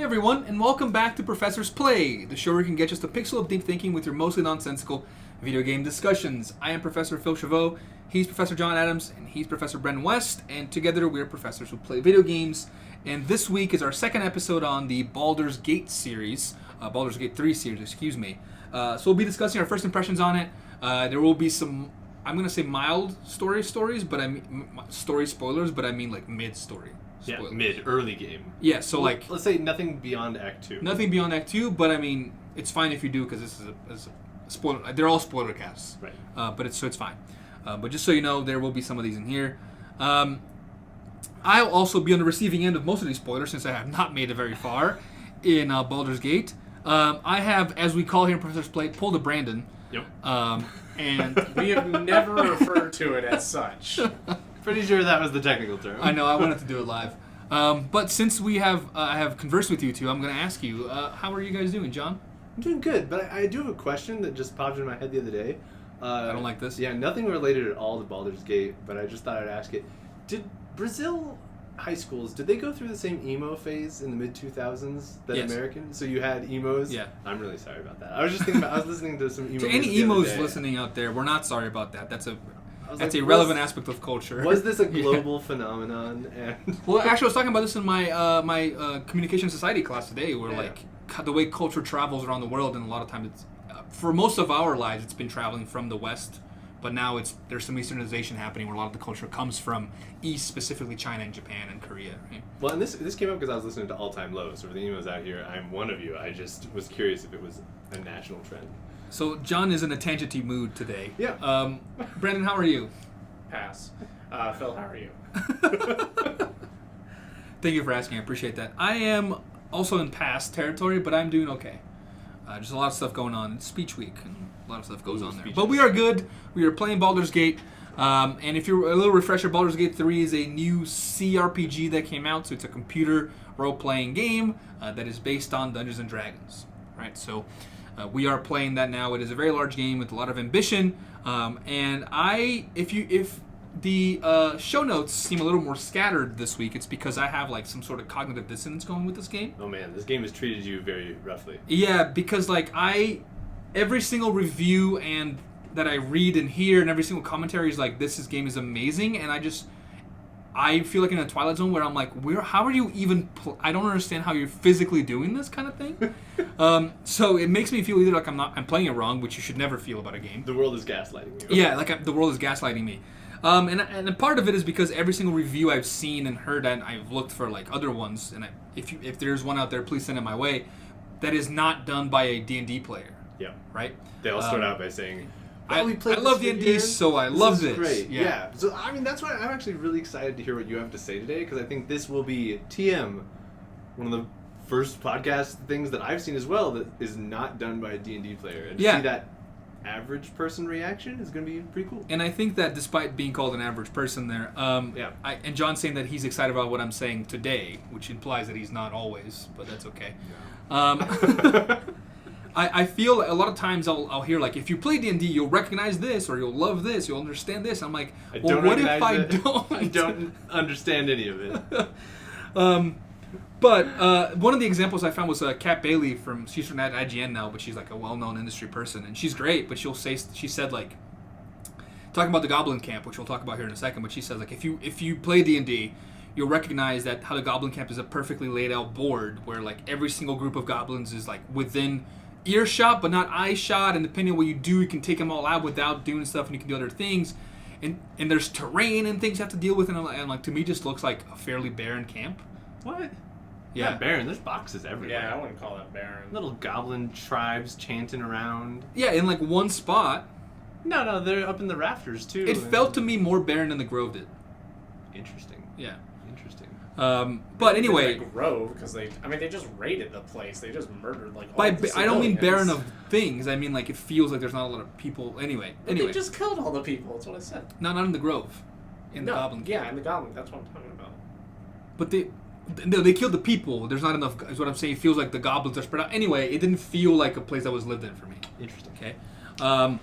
Hey everyone, and welcome back to Professor's Play, the show where you can get just a pixel of deep thinking with your mostly nonsensical video game discussions. I am Professor Phil Chavot, he's Professor John Adams, and he's Professor Brendan West, and together we're professors who play video games. And this week is our second episode on the Baldur's Gate series, Baldur's Gate 3 series, excuse me. So we'll be discussing our first impressions on it. There will be some, I'm going to say mild stories, but I mean story spoilers, but I mean like mid-story. Spoilers. Yeah, early game. Yeah, so like... Let's say nothing beyond Act 2. Nothing beyond Act 2, but I mean, it's fine if you do, because this is a spoiler... They're all spoiler casts. Right. But it's fine. But just so you know, there will be some of these in here. I'll also be on the receiving end of most of these spoilers, since I have not made it very far in Baldur's Gate. I have, as we call here in Professor's Play, pulled a Brandon. Yep. And... We have never referred to it as such. Pretty sure that was the technical term. I know, I wanted to do it live. But since we have I have conversed with you two, I'm going to ask you, how are you guys doing, John? I'm doing good, but I do have a question that just popped in my head the other day. I don't like this. Yeah, nothing related at all to Baldur's Gate, but I just thought I'd ask it. Did Brazil high schools, did they go through the same emo phase in the mid-2000s that Yes. American? So you had emos? Yeah. I'm really sorry about that. I was just thinking about, I was listening to some emo To music any the other emos day. listening out there, we're not sorry about that. That's a Like, relevant aspect of culture. Was this a global phenomenon? And Well, actually, I was talking about this in my my communication society class today, where Yeah. like the way culture travels around the world, and a lot of times it's for most of our lives, it's been traveling from the West, but now there's some Easternization happening, where a lot of the culture comes from East, specifically China and Japan and Korea. Right? Well, and this came up because I was listening to All Time Low. So for the emos out here, I'm one of you. I just was curious if it was a national trend. So John is in a tangenty mood today. Yeah. Brandon, how are you? Pass. Phil, how are you? Thank you for asking. I appreciate that. I am also in past territory, but I'm doing okay. There's a lot of stuff going on. It's speech week, and a lot of stuff goes on there. speeches. But we are good. We are playing Baldur's Gate. And if you're a little refresher, Baldur's Gate 3 is a new CRPG that came out. So it's a computer role-playing game that is based on Dungeons & Dragons. Right? So we are playing that now. It is a very large game with a lot of ambition. And if the show notes seem a little more scattered this week, it's because I have like some sort of cognitive dissonance going with this game. Oh man, this game has treated you very roughly. Yeah, because like every single review and that I read and hear and every single commentary is like, this game is amazing, and I feel like in a Twilight Zone where I'm like, how are you even? I don't understand how you're physically doing this kind of thing. So it makes me feel either like I'm playing it wrong, which you should never feel about a game. The world is gaslighting you. Yeah, like the world is gaslighting me. And a part of it is because every single review I've seen and heard, and I've looked for like other ones, and if there's one out there, please send it my way, that is not done by a D&D player. Yeah. Right? They all start out by saying, I we played love this D&D, again. so I love this. Great. Yeah. Yeah. So I mean, that's why I'm actually really excited to hear what you have to say today, because I think this will be TM, one of the first podcast things that I've seen as well that is not done by a D&D player, and to see that average person reaction is going to be pretty cool. And I think that despite being called an average person there, and John's saying that he's excited about what I'm saying today, which implies that he's not always, but that's okay. No. I feel a lot of times I'll hear like, if you play D&D, you'll recognize this, or you'll love this, you'll understand this. I'm like, well, what if I don't? I don't understand any of it. But one of the examples I found was Kat Bailey she's from IGN now, but she's like a well-known industry person, and she's great. But she said like, talking about the Goblin Camp, which we'll talk about here in a second. But she says like, if you play D&D, you'll recognize that how the Goblin Camp is a perfectly laid out board where like every single group of goblins is like within earshot, but not eye shot, and depending on what you do, you can take them all out without doing stuff, and you can do other things. And there's terrain and things you have to deal with, and like to me, just looks like a fairly barren camp. What? Yeah, barren. There's boxes everywhere. Yeah, I wouldn't call that barren. Little goblin tribes chanting around. Yeah, in like one spot. No, they're up in the rafters too. It felt to me more barren than the Grove did. Interesting. Yeah. Interesting. But anyway, The Grove, because they just raided the place. They just murdered like all by the I don't mean barren civilians. of things. I mean like it feels like there's not a lot of people. Anyway, They just killed all the people. That's what I said. not in the Grove, in the Goblin Camp. Yeah, in the Goblin. That's what I'm talking about. But they killed the people. There's not enough. Is what I'm saying. It feels like the goblins are spread out. Anyway, it didn't feel like a place that was lived in for me. Interesting. Okay.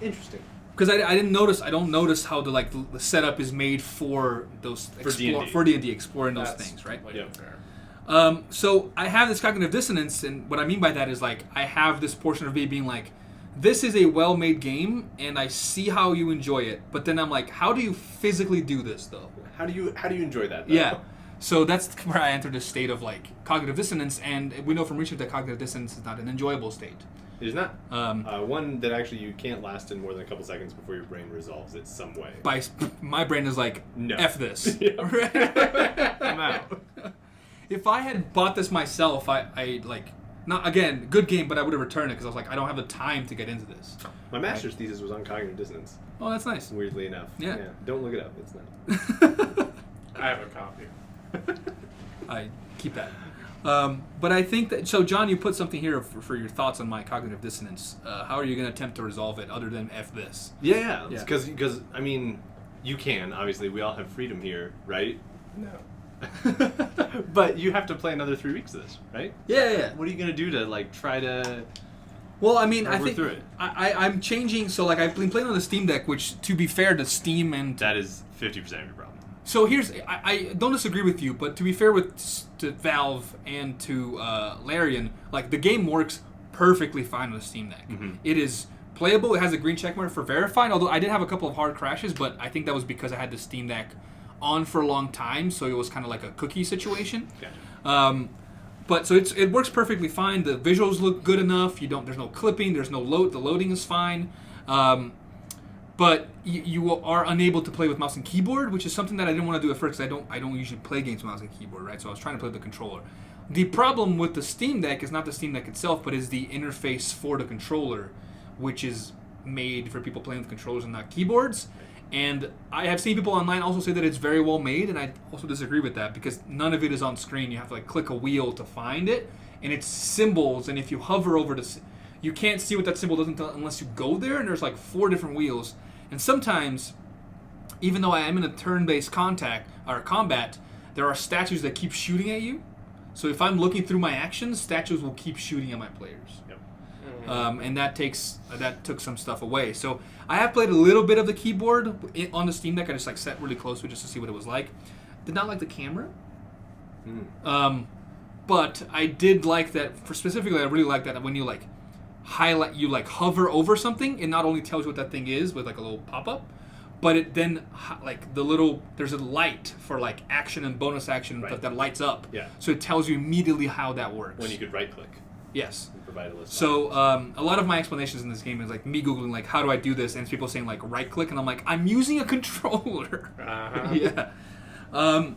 Interesting. Because I didn't notice. I don't notice how the setup is made for those For D&D. for D&D exploring those That's things, right? completely Yeah. fair. So I have this cognitive dissonance, and what I mean by that is like I have this portion of me being like, this is a well-made game, and I see how you enjoy it, but then I'm like, how do you physically do this though? How do you enjoy that, though? Yeah. So that's where I entered a state of like cognitive dissonance, and we know from research that cognitive dissonance is not an enjoyable state. It is not. One that actually you can't last in more than a couple seconds before your brain resolves it some way. My brain is like, no. F this. I'm out. If I had bought this myself, I like, not again, good game, but I would have returned it because I was like, I don't have the time to get into this. My master's thesis was on cognitive dissonance. Oh, that's nice. Weirdly enough. Yeah. Don't look it up. It's not. I have a copy. I keep that. But I think that, so John, you put something here for your thoughts on my cognitive dissonance. How are you going to attempt to resolve it other than F this? Yeah. Because, I mean, you can, obviously. We all have freedom here, right? No. But you have to play another 3 weeks of this, right? Yeah. What are you going to do to, like, try to... Well, I mean, I think through it? I'm changing, so like I've been playing on the Steam Deck, which, to be fair to Steam and... That is 50% of your problem. So here's, I don't disagree with you, but to be fair to Valve and to Larian, like the game works perfectly fine on the Steam Deck. Mm-hmm. It is playable. It has a green checkmark for verified, although I did have a couple of hard crashes, but I think that was because I had the Steam Deck on for a long time, so it was kind of like a cookie situation. Gotcha. But so it works perfectly fine. The visuals look good enough. There's no clipping. There's no load. The loading is fine. But you are unable to play with mouse and keyboard, which is something that I didn't want to do at first because I don't usually play games with mouse and keyboard, right? So I was trying to play with the controller. The problem with the Steam Deck is not the Steam Deck itself, but is the interface for the controller, which is made for people playing with controllers and not keyboards. And I have seen people online also say that it's very well made, and I also disagree with that because none of it is on screen. You have to like click a wheel to find it, and it's symbols, and if you hover over you can't see what that symbol does unless you go there, and there's like 4 different wheels. And sometimes, even though I am in a turn-based combat, there are statues that keep shooting at you. So if I'm looking through my actions, statues will keep shooting at my players. Yep. And that took some stuff away. So I have played a little bit of the keyboard on the Steam Deck. I just like sat really close to it just to see what it was like. Did not like the camera. But I did like that. Specifically, I really like that when you like highlight, you like hover over something, it not only tells you what that thing is with like a little pop-up, but it then like there's a light for like action and bonus action that lights up. Yeah. So it tells you immediately how that works. When you could right click. Yes. And provide a list. So a lot of my explanations in this game is like me googling like how do I do this, and people saying like right click, and I'm like I'm using a controller. Uh-huh. Yeah.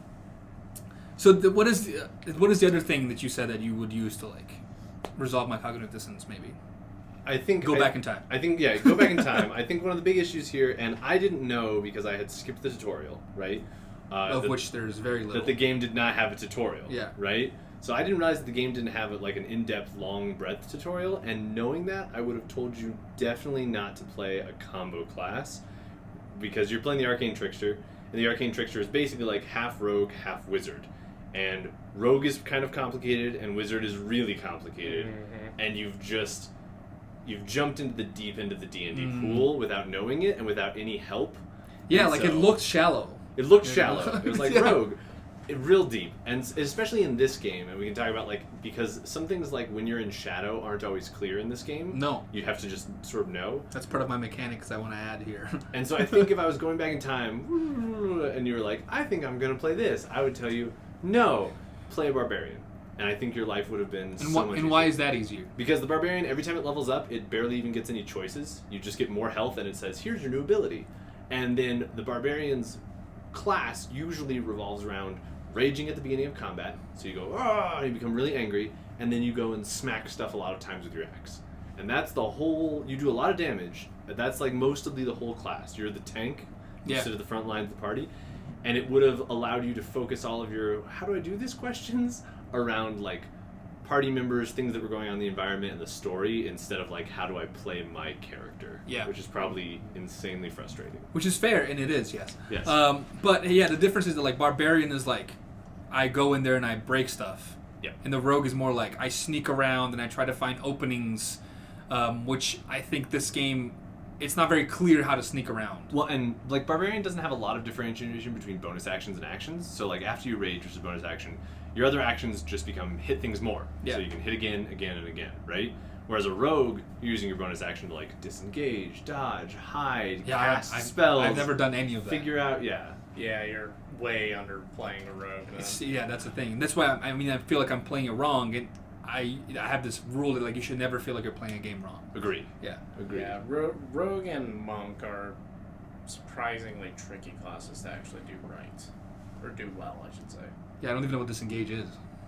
So what is the other thing that you said that you would use to like resolve my cognitive dissonance maybe? I think go back in time. I think go back in time. I think one of the big issues here, and I didn't know because I had skipped the tutorial, right? Of which there's very little. That the game did not have a tutorial. Yeah. Right. So I didn't realize that the game didn't have like an in-depth, long breadth tutorial. And knowing that, I would have told you definitely not to play a combo class because you're playing the Arcane Trickster, and the Arcane Trickster is basically like half rogue, half wizard. And rogue is kind of complicated, and wizard is really complicated, and you've jumped into the deep end of the D&D pool without knowing it and without any help. Yeah, and like so, it looked shallow. It looked shallow. It was like yeah. rogue. Real deep. And especially in this game, and we can talk about like, because some things like when you're in shadow aren't always clear in this game. No. You have to just sort of know. That's part of my mechanics I want to add here. And so I think if I was going back in time and you were like, I think I'm going to play this, I would tell you, no, play a barbarian. And I think your life would have been so much easier. And why is that easier? Because the barbarian, every time it levels up, it barely even gets any choices. You just get more health, and it says, here's your new ability. And then the barbarian's class usually revolves around raging at the beginning of combat. So you go, and you become really angry, and then you go and smack stuff a lot of times with your axe. And that's the whole, you do a lot of damage. That's like most of the whole class. You're the tank. You sit at the front line of the party. And it would have allowed you to focus all of your, how do I do this questions? Around like party members, things that were going on in the environment and the story, instead of like, how do I play my character? Yeah. Which is probably insanely frustrating. Which is fair, and it is, yes. Yes. But yeah, the difference is that like barbarian is like, I go in there and I break stuff. Yeah. And the rogue is more like I sneak around and I try to find openings, which I think this game, it's not very clear how to sneak around. Well, and like barbarian doesn't have a lot of differentiation between bonus actions and actions. So like after you rage, which is a bonus action, your other actions just become hit things more. Yeah. So you can hit again, and again, right? Whereas a rogue, you're using your bonus action to like disengage, dodge, hide, cast spells. I've never done any of that. Figure out, yeah. Yeah, you're way underplaying a rogue. Yeah, that's the thing. That's why I feel like I'm playing it wrong, and I have this rule that like you should never feel like you're playing a game wrong. Agree. Yeah. Agree. Yeah, rogue and monk are surprisingly tricky classes to actually do right, or do well, I should say. Yeah, I don't even know what disengage is.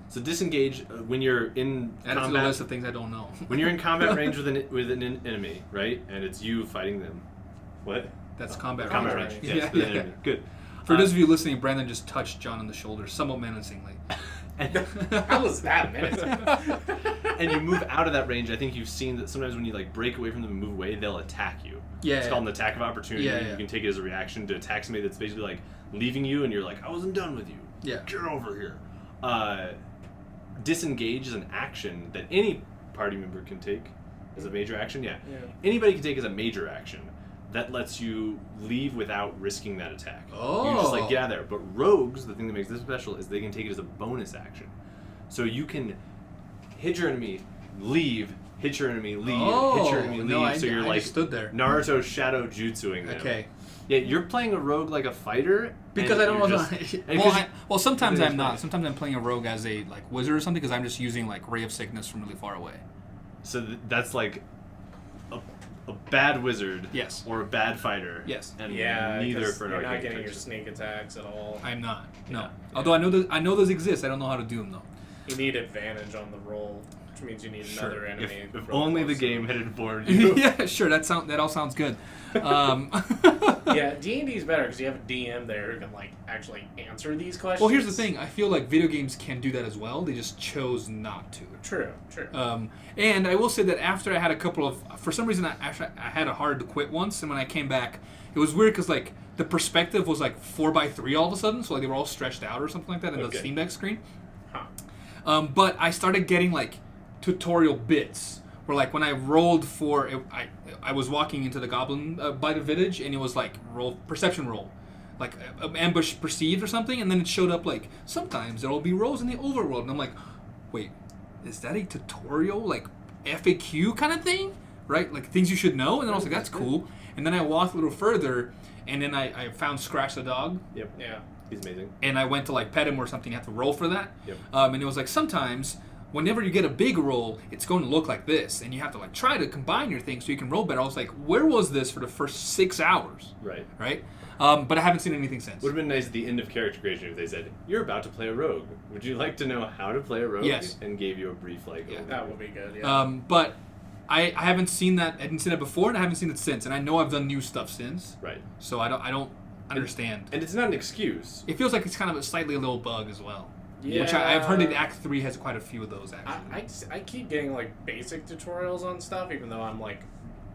So disengage when you're in Add it to the combat. list of things I don't know. When you're in combat range with an enemy, right, and it's you fighting them. What? That's combat Combat range. range. Yeah, Yes, with yeah. an enemy. Good. For those of you listening, Brandon just touched John on the shoulder, somewhat menacingly. How was that menacing? And you move out of that range. I think you've seen that sometimes when you like break away from them and move away, they'll attack you. Yeah, It's called an attack of opportunity. Yeah, yeah. You can take it as a reaction to attack somebody that's basically like leaving you, and you're like, I wasn't done with you. Yeah. Get over here. Disengage is an action that any party member can take as a major action. Yeah. Anybody can take as a major action. That lets you leave without risking that attack. Oh. You just like get out of there. But rogues, the thing that makes this special is they can take it as a bonus action. So you can hit your enemy, leave, hit your enemy, leave, hit your enemy, leave. No, so you're I like just stood there. Naruto shadow jutsuing them. Okay. Yeah, you're playing a rogue like a fighter. Because I don't know. Just, Well, sometimes because I'm you're not. Sometimes I'm playing a rogue as a like wizard or something because I'm just using like Ray of Sickness from really far away. So that's like a bad wizard. Yes. Or a bad fighter. Yes. And Yeah, neither 'cause for an you're not arcane getting your protection. sneak attacks at all. I'm not. No. Yeah. Although I know those exist. I don't know how to do them though. You need advantage on the roll, which means you need another enemy. If real only the close. game had informed you. Yeah, sure. That all sounds good. Yeah, D&D is better because you have a DM there who can like actually answer these questions. Well, here's the thing. I feel like video games can do that as well. They just chose not to. True. And I will say that after I had a couple of, for some reason, I had a hard to quit once, and when I came back, it was weird because like the perspective was like 4x3 all of a sudden, so like they were all stretched out or something like that in the Steam Deck screen. Huh. But I started getting like tutorial bits where like when I rolled for it, I was walking into the goblin by the village, and it was like perception roll, like ambush perceived or something, and then it showed up like sometimes there will be rolls in the overworld, and I'm like, wait, is that a tutorial like FAQ kind of thing, right? Like things you should know, and then I was like, that's cool, and then I walked a little further, and then I found Scratch the dog. Yep. Yeah. He's amazing. And I went to like pet him or something. You have to roll for that. Yep. And it was like sometimes whenever you get a big roll, it's going to look like this, and you have to like try to combine your things so you can roll better. I was like, where was this for the first 6 hours? Right. Right. But I haven't seen anything since. Would have been nice at the end of character creation if they said, "You're about to play a rogue. Would you like to know how to play a rogue?" Yes. And gave you a brief like. Yeah. overview. That would be good. Yeah. But I haven't seen that. I didn't see that before, and I haven't seen it since. And I know I've done new stuff since. Right. So I don't understand. And it's not an excuse. It feels like it's kind of a slightly little bug as well. Yeah. Which I've heard that Act 3 has quite a few of those actually. I keep getting like basic tutorials on stuff, even though I'm like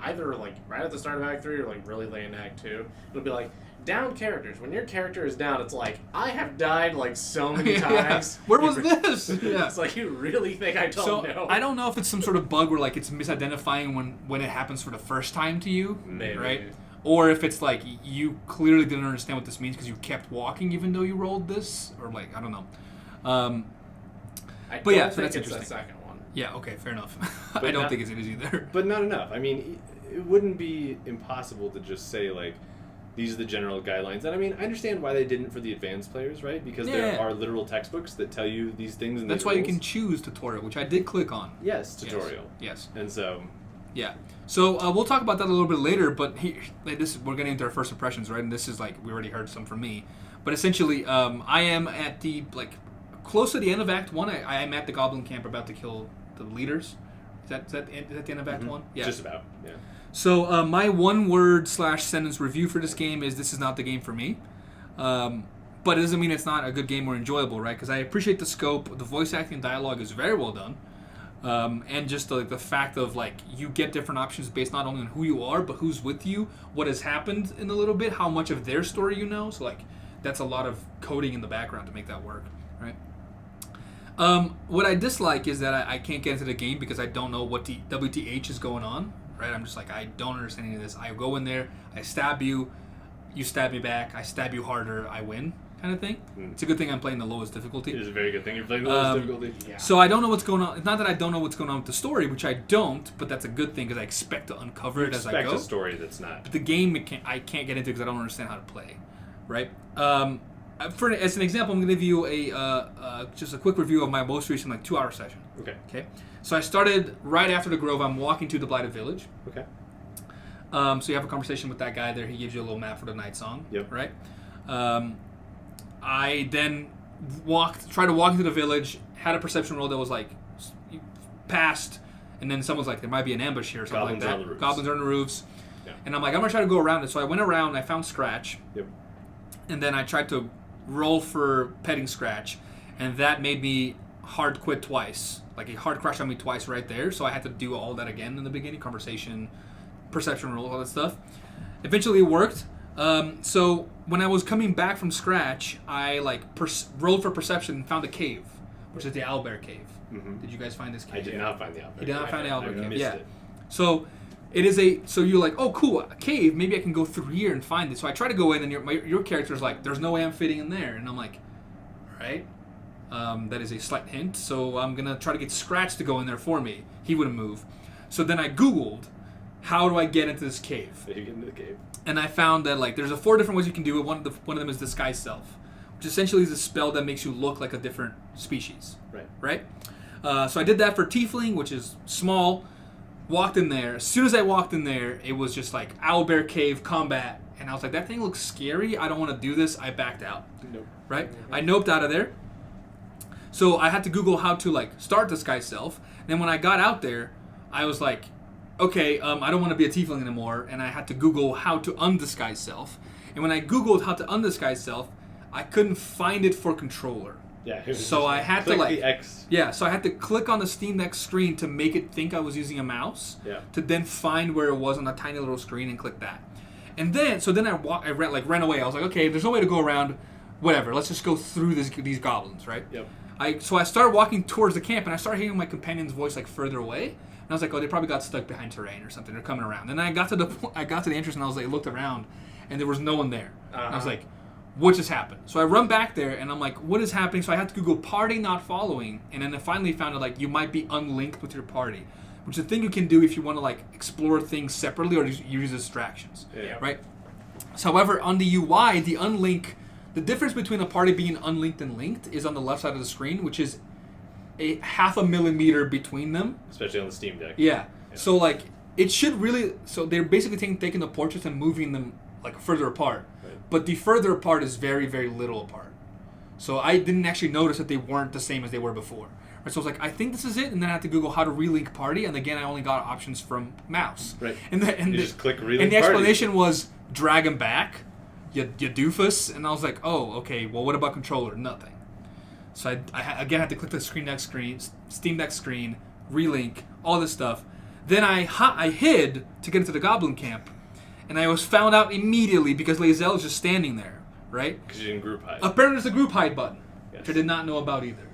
either like right at the start of Act 3 or like really late in Act 2. It'll be like down characters. When your character is down, it's like I have died like so many times. Where was this? Yeah. It's like you really think I don't know? I don't know if it's some sort of bug where like it's misidentifying when it happens for the first time to you, Maybe. right? Or if it's like you clearly didn't understand what this means because you kept walking even though you rolled this, or like I don't know. I but yeah, don't so think that's it's interesting. the second one. Yeah, okay, fair enough. But I don't not- think it is either. But not enough. I mean, it wouldn't be impossible to just say like, these are the general guidelines. And I mean, I understand why they didn't for the advanced players, right? Because there Yeah. are literal textbooks that tell you these things. And That's these why you rules. can choose tutorial, which I did click on. Yes, tutorial. Yes. And so. Yeah. So we'll talk about that a little bit later, but we're getting into our first impressions, right? And this is like we already heard some from me, but essentially, I am at the close to the end of Act 1. I am at the Goblin Camp, about to kill the leaders. Is that the end of Act 1? Yeah. Just about. Yeah. So my one-word/sentence review for this game is: this is not the game for me. But it doesn't mean it's not a good game or enjoyable, right? Because I appreciate the scope. The voice acting and dialogue is very well done. And just the fact of like you get different options based not only on who you are but who's with you, what has happened in a little bit, how much of their story you know. So like that's a lot of coding in the background to make that work, right? What I dislike is that I can't get into the game because I don't know what the WTH is going on, right? I'm just like, I don't understand any of this. I go in there, I stab you, you stab me back, I stab you harder, I win. kind of thing. It's a good thing I'm playing the lowest difficulty. It is a very good thing you're playing the lowest difficulty. Yeah. So I don't know what's going on. It's not that I don't know what's going on with the story, which I don't, but that's a good thing because I expect to uncover it as I go. Expect a story that's not. But the game, I can't get into because I don't understand how to play, right? As an example, I'm going to give you just a quick review of my most recent 2-hour session. Okay. So I started right after the Grove. I'm walking to the Blighted Village. Okay. So you have a conversation with that guy there. He gives you a little map for the night song. Yep. Right. I then tried to walk into the village. Had a perception roll that was past, and then someone's like, there might be an ambush here or something Goblins like are on the that. roofs. Goblins are on the roofs. Yeah. And I'm like, I'm gonna try to go around it. So I went around. And I found Scratch. Yep. And then I tried to roll for petting Scratch, and that made me hard quit twice. Like, a hard crash on me twice right there. So I had to do all that again in the beginning. Conversation, perception roll, all that stuff. Eventually it worked. So when I was coming back from Scratch, I rolled for perception and found a cave, which is the Owlbear Cave. Mm-hmm. Did you guys find this cave? I did not find the Owlbear. You did not find the Owlbear Cave. Missed Yeah. it. So it is so you're like, oh cool, a cave. Maybe I can go through here and find it. So I try to go in, and your character's like, there's no way I'm fitting in there, and I'm like, all right. That is a slight hint. So I'm gonna try to get Scratch to go in there for me. He wouldn't move. So then I Googled, how do I get into this cave? So you get into the cave. And I found that there's 4 different ways you can do it. One of them is Disguise Self, which essentially is a spell that makes you look like a different species. Right. So I did that for Tiefling, which is small. Walked in there. As soon as I walked in there, it was just like Owlbear Cave combat, and I was like, that thing looks scary. I don't want to do this. I backed out. Nope. Right. I noped out of there. So I had to Google how to start Disguise Self. And then when I got out there, I was like, okay, I don't want to be a tiefling anymore, and I had to Google how to undisguise self. And when I Googled how to undisguise self, I couldn't find it for controller. Yeah. So I had to the X. Yeah, so I had to click on the Steam Deck screen to make it think I was using a mouse. Yeah. To then find where it was on a tiny little screen and click that. And then I ran away. I was like, okay, there's no way to go around. Whatever. Let's just go through these goblins, right? Yep. So I started walking towards the camp, and I started hearing my companion's voice further away. And I was like, oh, they probably got stuck behind terrain or something. They're coming around. And then I got to the entrance, and I was like, looked around, and there was no one there. And I was like, what just happened? So I run back there, and I'm like, what is happening? So I had to Google party not following, and then I finally found out you might be unlinked with your party, which is a thing you can do if you want to explore things separately or use distractions. Yeah. Right. So, however, on the UI, the difference between a party being unlinked and linked is on the left side of the screen, which is a 0.5 millimeter between them. Especially on the Steam Deck. Yeah. So it should really. So they're basically taking the portraits and moving them further apart. Right. But the further apart is very, very little apart. So I didn't actually notice that they weren't the same as they were before. Right. So I was like, I think this is it, and then I had to Google how to relink party, and again I only got options from mouse. Right. And just click relink and the party. explanation was drag them back, you doofus, and I was like, oh, okay. Well, what about controller? Nothing. So I again had to click the Steam Deck screen, relink, all this stuff. Then I hid to get into the Goblin Camp, and I was found out immediately because Lae'zel is just standing there, right? Because you didn't group hide. Apparently there's a group hide button, which I did not know about either.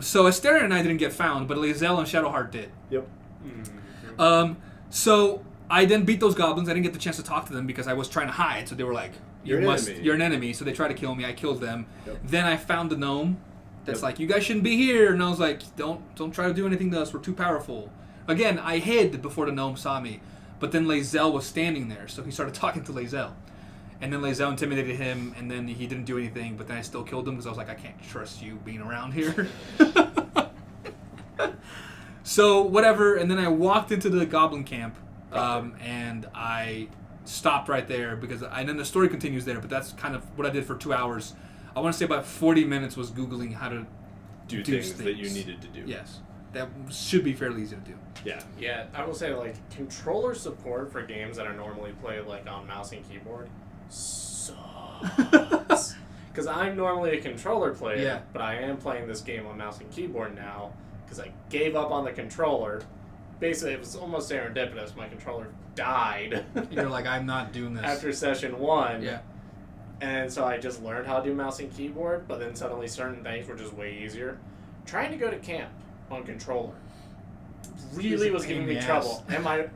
So Asteria and I didn't get found, but Lae'zel and Shadowheart did. Yep. Mm-hmm. So I then beat those goblins. I didn't get the chance to talk to them because I was trying to hide, so they were like, you're an enemy, so they tried to kill me. I killed them. Yep. Then I found the gnome that's like, you guys shouldn't be here, and I was like, don't try to do anything to us, we're too powerful. Again, I hid before the gnome saw me, but then Lae'zel was standing there, so he started talking to Lae'zel. And then Lae'zel intimidated him, and then he didn't do anything, but then I still killed him because I was like, I can't trust you being around here. So, whatever, and then I walked into the Goblin Camp, and I stopped right there and then the story continues there, but that's kind of what I did for 2 hours. I want to say about 40 minutes was Googling how to do things that you needed to do. Yes. That should be fairly easy to do. Yeah. Yeah, I will say, controller support for games that are normally played, on mouse and keyboard sucks. Because I'm normally a controller player, but I am playing this game on mouse and keyboard now, because I gave up on the controller. Basically, it was almost serendipitous. My controller died. You're like, I'm not doing this. After session 1. Yeah. And so I just learned how to do mouse and keyboard, but then suddenly certain things were just way easier. Trying to go to camp on controller really was giving me trouble. And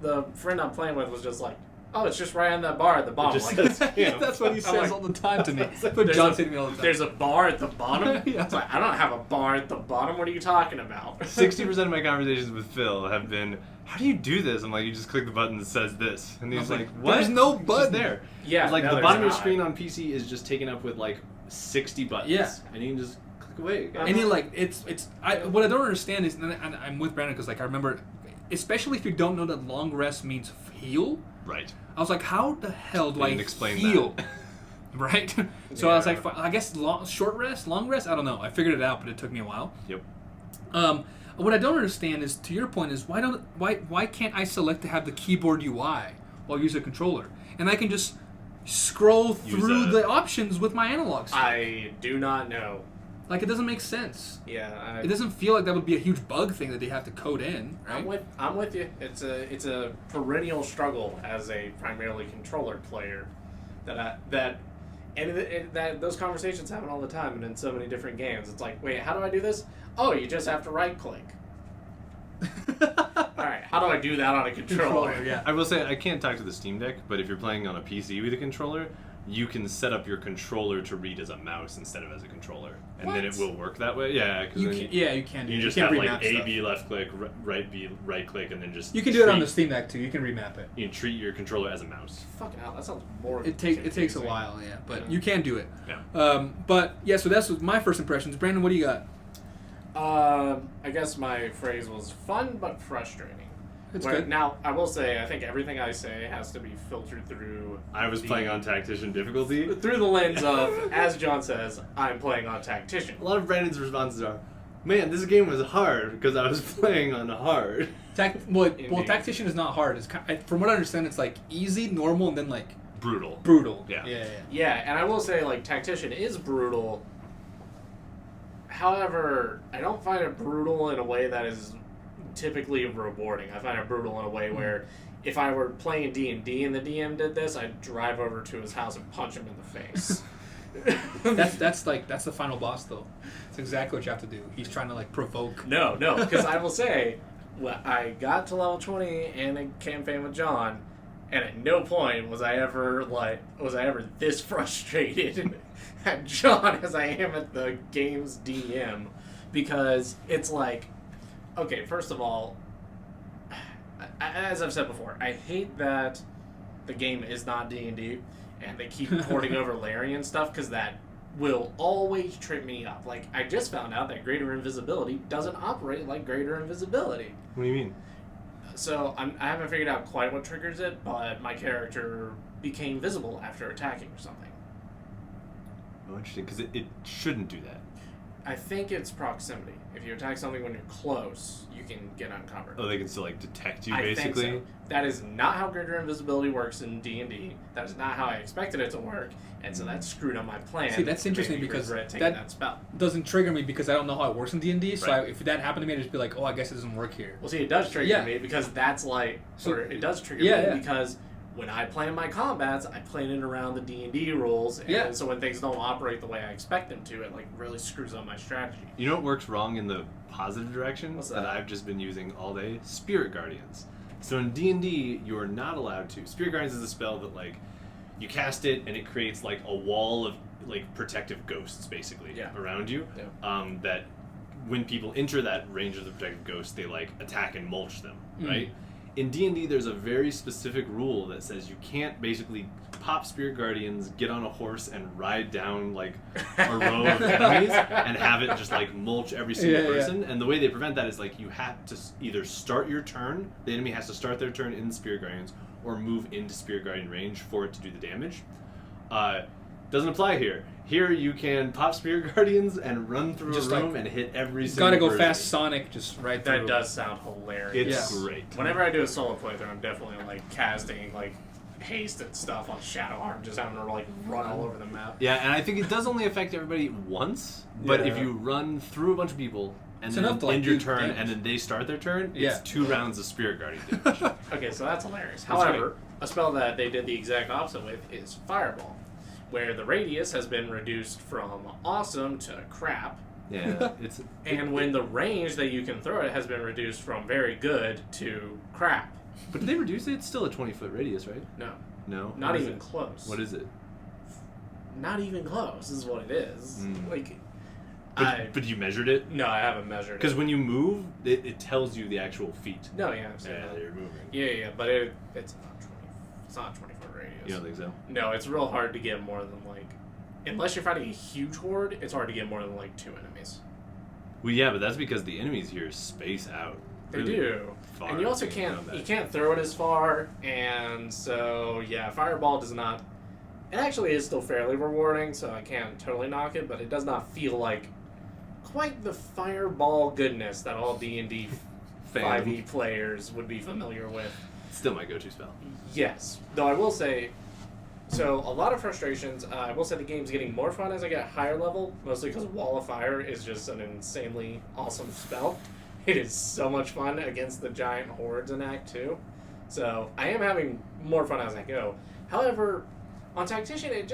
the friend I'm playing with was just like, Oh, it's just right on that bar at the bottom. just Like, says Yeah, camp. that's what he says like- all the time to me. That's what There's John a- said to me all the time. there's a bar at the bottom? Yeah. It's like, I don't have a bar at the bottom. What are you talking about? 60% of my conversations with Phil have been, how do you do this? I'm like, you just click the button that says this. And he's I was like, like, what? there's no It's just button. there. Yeah, It's like no, the there's bottom of your not. screen on PC is just taken up with like 60 buttons. Yeah. And you can just click away. And he like what I don't understand is, and I'm with Brandon because like I remember, especially if you don't know that long rest means heal. Right. I was like, how the hell do They I didn't explain heal? that. Right. So I was Yeah. like, I guess short rest, long rest. I don't know. I figured it out, but it took me a while. Yep. What I don't understand is, to your point, is why can't I select to have the keyboard UI while I use a controller, and I can just scroll through the options with my analog stick? I do not know. Like, it doesn't make sense. Yeah, It doesn't feel like that would be a huge bug thing that they have to code in, right? I'm with you. It's a perennial struggle as a primarily controller player that those conversations happen all the time and in so many different games. It's like, wait, how do I do this? Oh, you just have to right click. All right, how do I do that on a controller? Yeah. I will say, I can't talk to the Steam Deck, but if you're playing on a PC with a controller, you can set up your controller to read as a mouse instead of as a controller. And then it What? will work that way. Yeah, because You can do you it. just can have like remap A, stuff. B, left click, right B, right click, and then just You can do it on the treat- Steam Deck too. You can remap it. You treat your controller as a mouse. Fucking hell, that sounds more. It takes a confusing. while, yeah, but Yeah. you can do it. Yeah. But yeah, so that's my first impressions. Brandon, what do you got? I guess my phrase was fun but frustrating. It's Where- good. Now, I will say, I think everything I say has to be filtered through. I was playing on Tactician difficulty. Through the lens of, as John says, I'm playing on Tactician. A lot of Brandon's responses are, man, this game was hard because I was playing on hard. Well, Indeed. Tactician is not hard. It's from what I understand, it's like easy, normal, and then like Brutal. brutal. Yeah. Yeah. Yeah, and I will say, like, Tactician is brutal. However, I don't find it brutal in a way that is typically rewarding. I find it brutal in a way where if I were playing D&D and the DM did this, I'd drive over to his house and punch him in the face. That's the final boss though. It's exactly what you have to do. He's trying to like provoke. No, because I will say, well, I got to level 20 in a campaign with John, and at no point was I ever this frustrated at John as I am at the game's DM, because it's like, okay, first of all, as I've said before, I hate that the game is not D&D, and they keep porting over Larian stuff, because that will always trip me up. Like, I just found out that Greater Invisibility doesn't operate like Greater Invisibility. What do you mean? So, I haven't figured out quite what triggers it, but my character became visible after attacking or something. Oh, interesting, because it shouldn't do that. I think it's proximity. If you attack something when you're close, you can get uncovered. Oh, they can still, like, detect you, I basically? think so. That is not how Greater Invisibility works in D&D. That is not how I expected it to work, and so that screwed up my plan. See, that's It made interesting me because regret taking that- that spell. Doesn't trigger me because I don't know how it works in D&D. So Right. if that happened to me, I'd just be like, oh, I guess it doesn't work here. Well, see, it does trigger Yeah. me because that's like, So- or it does trigger Yeah, me yeah. because when I plan my combats, I plan it around the D&D rules, and Yeah. so when things don't operate the way I expect them to, it like really screws up my strategy. You know what works wrong in the positive direction? What's that? I've just been using all day? Spirit Guardians. So in D&D, you're not allowed to. Spirit Guardians is a spell that, like, you cast it and it creates, like, a wall of, like, protective ghosts, basically, Yeah. around you. Yeah. That when people enter that range of the protective ghosts, they, like, attack and mulch them, right? In D&D, there's a very specific rule that says you can't basically pop Spirit Guardians, get on a horse, and ride down, like, a row of enemies and have it just, like, mulch every single person. And the way they prevent that is, like, you have to either start your turn, the enemy has to start their turn in Spirit Guardians, or move into Spirit Guardian range for it to do the damage. Doesn't apply here. Here you can pop Spirit Guardians and run through Just, a room like, and hit every single Gotta go person. fast Sonic, just right through. That does sound hilarious. It's Yeah. great. Whenever I do a solo playthrough, I'm definitely like casting like haste and stuff on Shadowheart, just having to like run all over the map. Yeah, and I think it does only affect everybody once, but if Yeah. you run through a bunch of people and It's then enough to, like, end your do turn damage. and then they start their turn, Yeah. it's 2 rounds of Spirit Guardian damage. Okay, so that's hilarious. That's However, a spell that they did the exact opposite with is Fireball, where the radius has been reduced from awesome to crap, Yeah, it's and when the range that you can throw it has been reduced from very good to crap. But did they reduce it? It's still a 20-foot radius, right? No. No? Not What is even it? close. What is it? Not even close is what it is. Like, But you measured it? No, I haven't measured it. Because when you move, it tells you the actual feet. No, yeah, I'm saying Yeah, that. you're moving. Yeah, but it's not 20-foot radius. You don't think so? No, it's real hard to get more than, like... Unless you're fighting a huge horde, it's hard to get more than, like, 2 enemies. Well, yeah, but that's because the enemies here space out. They really do. far And you also in can't... combat. You can't throw it as far, and so, yeah, Fireball does not... It actually is still fairly rewarding, so I can't totally knock it, but it does not feel like quite the Fireball goodness that all D&D 5e players would be familiar with. Still my go-to spell. Yes. Though I will say, so a lot of frustrations. I will say the game's getting more fun as I get higher level, mostly because Wall of Fire is just an insanely awesome spell. It is so much fun against the giant hordes in Act 2. So I am having more fun as I go. However, on Tactician, it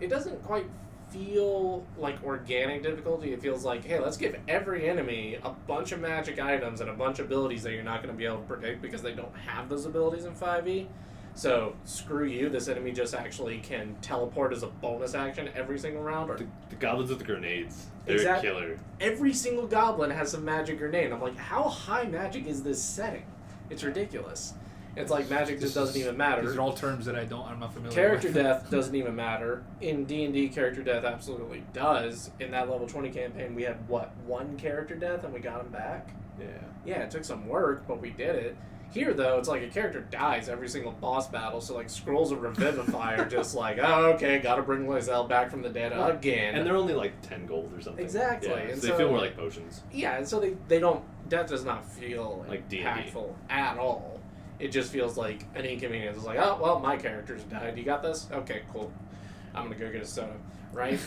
doesn't quite feel like organic difficulty. It feels like, hey, let's give every enemy a bunch of magic items and a bunch of abilities that you're not going to be able to predict because they don't have those abilities in 5e. So, screw you, this enemy just actually can teleport as a bonus action every single round. Or The goblins with the grenades. They're killer. Every single goblin has some magic grenade. I'm like, how high magic is this setting? It's ridiculous. It's like magic just doesn't even matter. These are all terms that I'm not familiar Character with. death doesn't even matter. In D&D, character death absolutely does. In that level 20 campaign, we had, one character death and we got him back? Yeah. Yeah, it took some work, but we did it. Here, though, it's like a character dies every single boss battle, so, like, Scrolls of Revivify are just like, oh, okay, gotta bring Lizelle back from the dead again. And they're only like 10 gold or something. Exactly. Yeah, And so they feel more like potions. Yeah, and so they don't... Death does not feel Like D&D. impactful at all. It just feels like an inconvenience. It's like, oh, well, my character's died. You got this? Okay, cool. I'm gonna go get a soda. Right?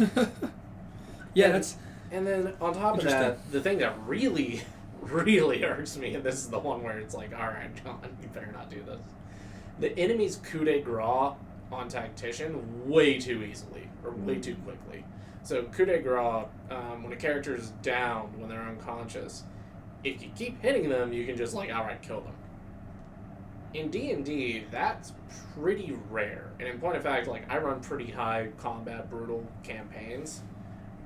Yeah, and, that's... And then, on top of that, the thing that really... really irks me, and this is the one where it's like, alright, John, you better not do this. The enemy's coup de grace on Tactician way too easily, or way too quickly. So coup de grace, when a character is down, when they're unconscious, if you keep hitting them, you can just, like, outright kill them. In D&D, that's pretty rare. And in point of fact, like, I run pretty high combat brutal campaigns,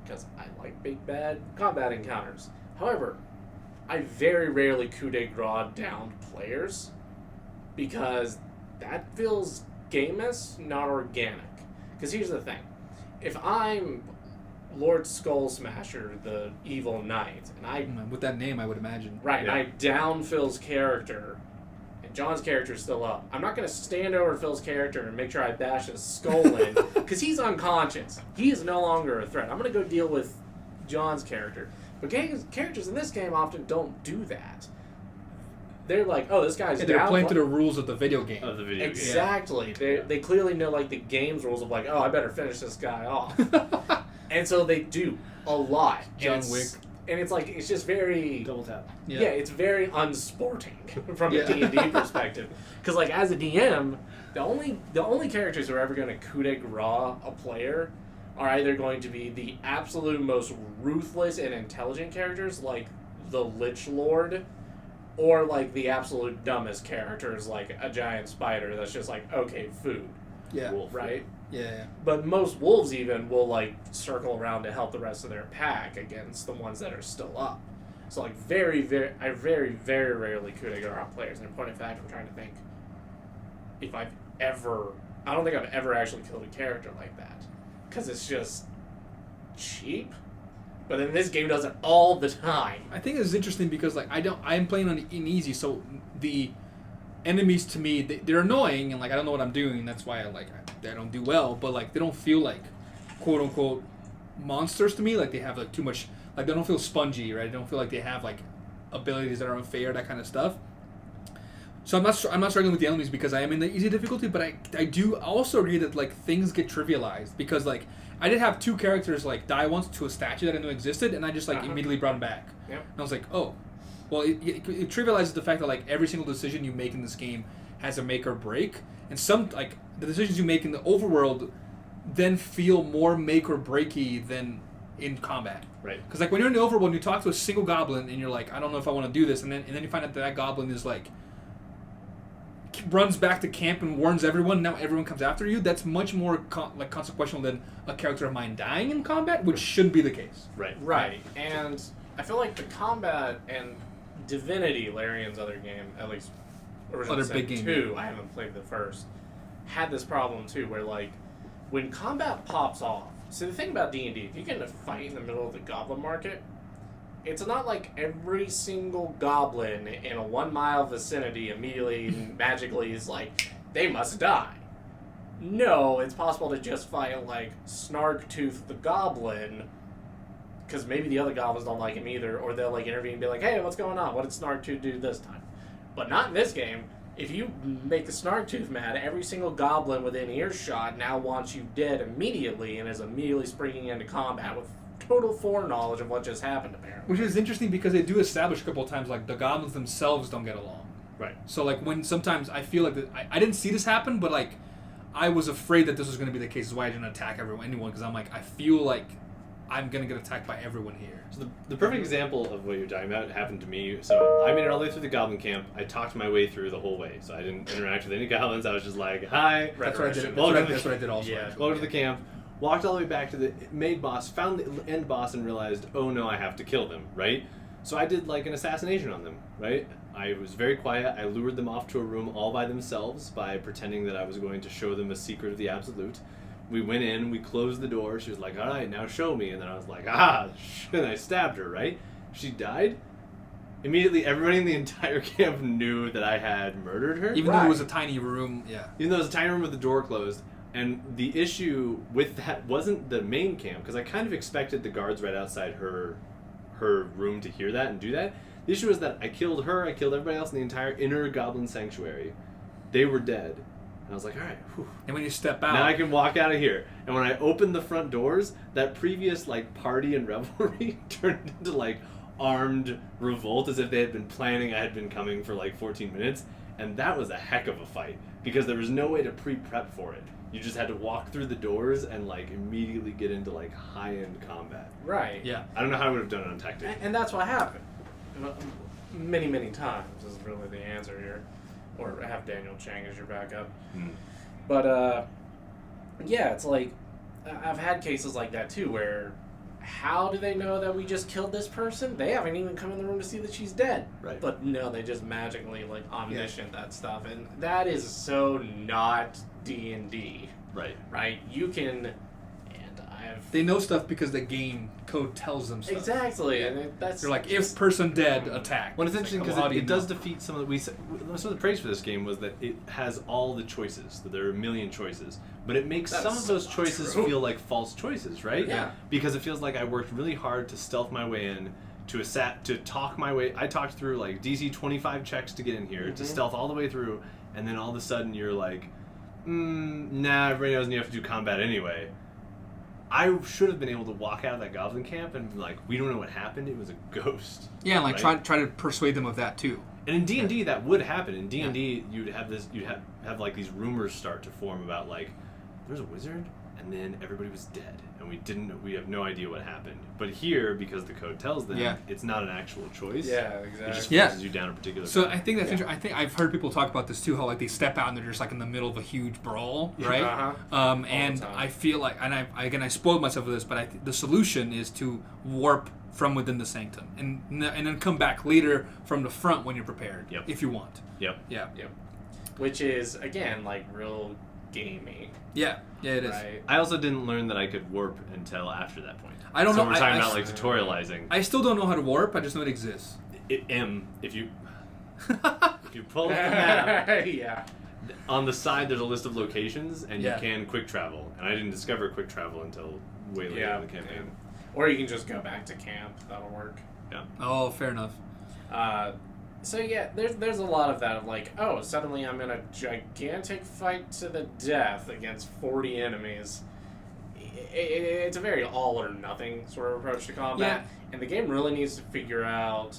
because I like big bad combat encounters. However, I very rarely coup de grace downed players because that feels gamous, not organic. Because here's the thing. If I'm Lord Skull Smasher, the evil knight, and I... With that name, I would imagine. Right, Yeah. I down Phil's character, and John's character's still up. I'm not going to stand over Phil's character and make sure I bash his skull in, because he's unconscious. He is no longer a threat. I'm going to go deal with John's character. But characters in this game often don't do that. They're like, oh, this guy's down. They're playing to the rules of the video game. Of the video game. Exactly. They clearly know, like, the game's rules of, like, oh, I better finish this guy off. And so they do a lot. John Wick. And it's like, it's just very... Double tap. Yeah, it's very unsporting from a D&D perspective. Because, like, as a DM, the only characters who are ever going to coup de grace a player are either going to be the absolute most ruthless and intelligent characters, like the Lich Lord, or, like, the absolute dumbest characters, like a giant spider that's just like, okay, food. Yeah. Wolf. Right? Yeah. But most wolves even will, like, circle around to help the rest of their pack against the ones that are still up. So, like, I very, very rarely coup de grace players. And in point of fact, I'm trying to think if I don't think I've ever actually killed a character like that. Because it's just cheap. But then this game does it all the time. I think it's interesting because, like, I'm playing on in easy, so the enemies to me, they're annoying, and, like, I don't know what I'm doing. That's why I don't do well. But, like, they don't feel like quote unquote monsters to me. Like, they have, like, too much. Like, they don't feel spongy, right? They don't feel like they have, like, abilities that are unfair, that kind of stuff. So I'm not struggling with the enemies because I am in the easy difficulty, but I do also agree that, like, things get trivialized because, like, I did have 2 characters, like, die once to a statue that I knew existed, and I just, like, immediately brought them back. Yep. And I was like, oh, well, it trivializes the fact that, like, every single decision you make in this game has a make or break, and some, like, the decisions you make in the overworld then feel more make or breaky than in combat. Right. Because, like, when you're in the overworld and you talk to a single goblin and you're like, I don't know if I want to do this, and then you find out that goblin is, like, runs back to camp and warns everyone. Now everyone comes after you. That's much more consequential than a character of mine dying in combat, which shouldn't be the case. Right. And I feel like the combat and Divinity, Larian's other game, at least original Other big game. 2, I haven't played the first, had this problem too, where like when combat pops off. So the thing about D&D, if you get in a fight in the middle of the goblin market, it's not like every single goblin in a 1 mile vicinity immediately magically is like, they must die. No, it's possible to just fight like Snarktooth the Goblin, because maybe the other goblins don't like him either, or they'll like intervene and be like, hey, what's going on? What did Snarktooth do this time? But not in this game. If you make the Snarktooth mad, every single goblin within earshot now wants you dead immediately and is immediately springing into combat with total foreknowledge of what just happened, apparently. Which is interesting because they do establish a couple of times like the goblins themselves don't get along. Right. So like when sometimes I feel like I didn't see this happen, but like I was afraid that this was going to be the case. Is why I didn't attack anyone, because I'm like, I feel like I'm going to get attacked by everyone here. So the perfect example of what you're talking about happened to me. So I made it all the way through the goblin camp. I talked my way through the whole way. So I didn't interact with any goblins. I was just like, hi. That's what I did. That's what I did also. Yeah. Welcome to the camp. Walked all the way back to the main boss, found the end boss, and realized, oh no, I have to kill them, right? So I did like an assassination on them, right? I was very quiet. I lured them off to a room all by themselves by pretending that I was going to show them a secret of the absolute. We went in, we closed the door. She was like, all right, now show me. And then I was like, shit, I stabbed her, right? She died. Immediately, everybody in the entire camp knew that I had murdered her. Even though it was a tiny room, yeah. Even though it was a tiny room with the door closed. And the issue with that wasn't the main camp, because I kind of expected the guards right outside her room to hear that and do that. The issue was that I killed her, I killed everybody else in the entire inner goblin sanctuary. They were dead. And I was like, all right, whew. And when you step out, now I can walk out of here. And when I opened the front doors, that previous like party and revelry turned into like armed revolt, as if they had been planning I had been coming for like 14 minutes. And that was a heck of a fight, because there was no way to pre-prep for it. You just had to walk through the doors and like immediately get into like high-end combat. Right. Yeah. I don't know how I would have done it on tactic. And that's what happened. Many, many times is really the answer here. Or have Daniel Chang as your backup. But, yeah, it's like, I've had cases like that too, where how do they know that we just killed this person? They haven't even come in the room to see that she's dead. Right. But no, they just magically, like, omniscient that stuff. And that is so not D&D. Right. Right? You can... They know stuff because the game code tells them stuff. Exactly, and that's... They're like, if person dead, attack. Well, it's interesting because like, it does defeat some of the... Some of the praise for this game was that it has all the choices. That there are a million choices. But it makes some of those choices feel like false choices, right? Yeah. Because it feels like I worked really hard to stealth my way in, to talk my way... I talked through, like, DC 25 checks to get in here, to stealth all the way through, and then all of a sudden you're like, nah, everybody knows you have to do combat anyway. I should have been able to walk out of that goblin camp and be like, we don't know what happened, it was a ghost. Yeah, like right? try to persuade them of that too. And in D&D that would happen. In D&D you'd have like these rumors start to form about like, there's a wizard and then everybody was dead and we have no idea what happened. But here, because the code tells them, it's not an actual choice. Yeah, exactly. It just forces you down a particular So path. I think that's interesting. I think I've heard people talk about this too, how like they step out and they're just like in the middle of a huge brawl, right? And I feel like, and I spoiled myself with this, but the solution is to warp from within the sanctum and then come back later from the front when you're prepared, if you want. Yep. Which is, again, like real gamey. Yeah, it is. Right? I also didn't learn that I could warp until after that point. I don't know. So we're talking about like tutorializing. I still don't know how to warp. I just know it exists. If you pull up the map, on the side there's a list of locations, and you can quick travel. And I didn't discover quick travel until way later in the campaign. Or you can just go back to camp. That'll work. Yeah. Oh, fair enough. So yeah, there's a lot of that of like, oh, suddenly I'm in a gigantic fight to the death against 40 enemies. It's a very all or nothing sort of approach to combat, and the game really needs to figure out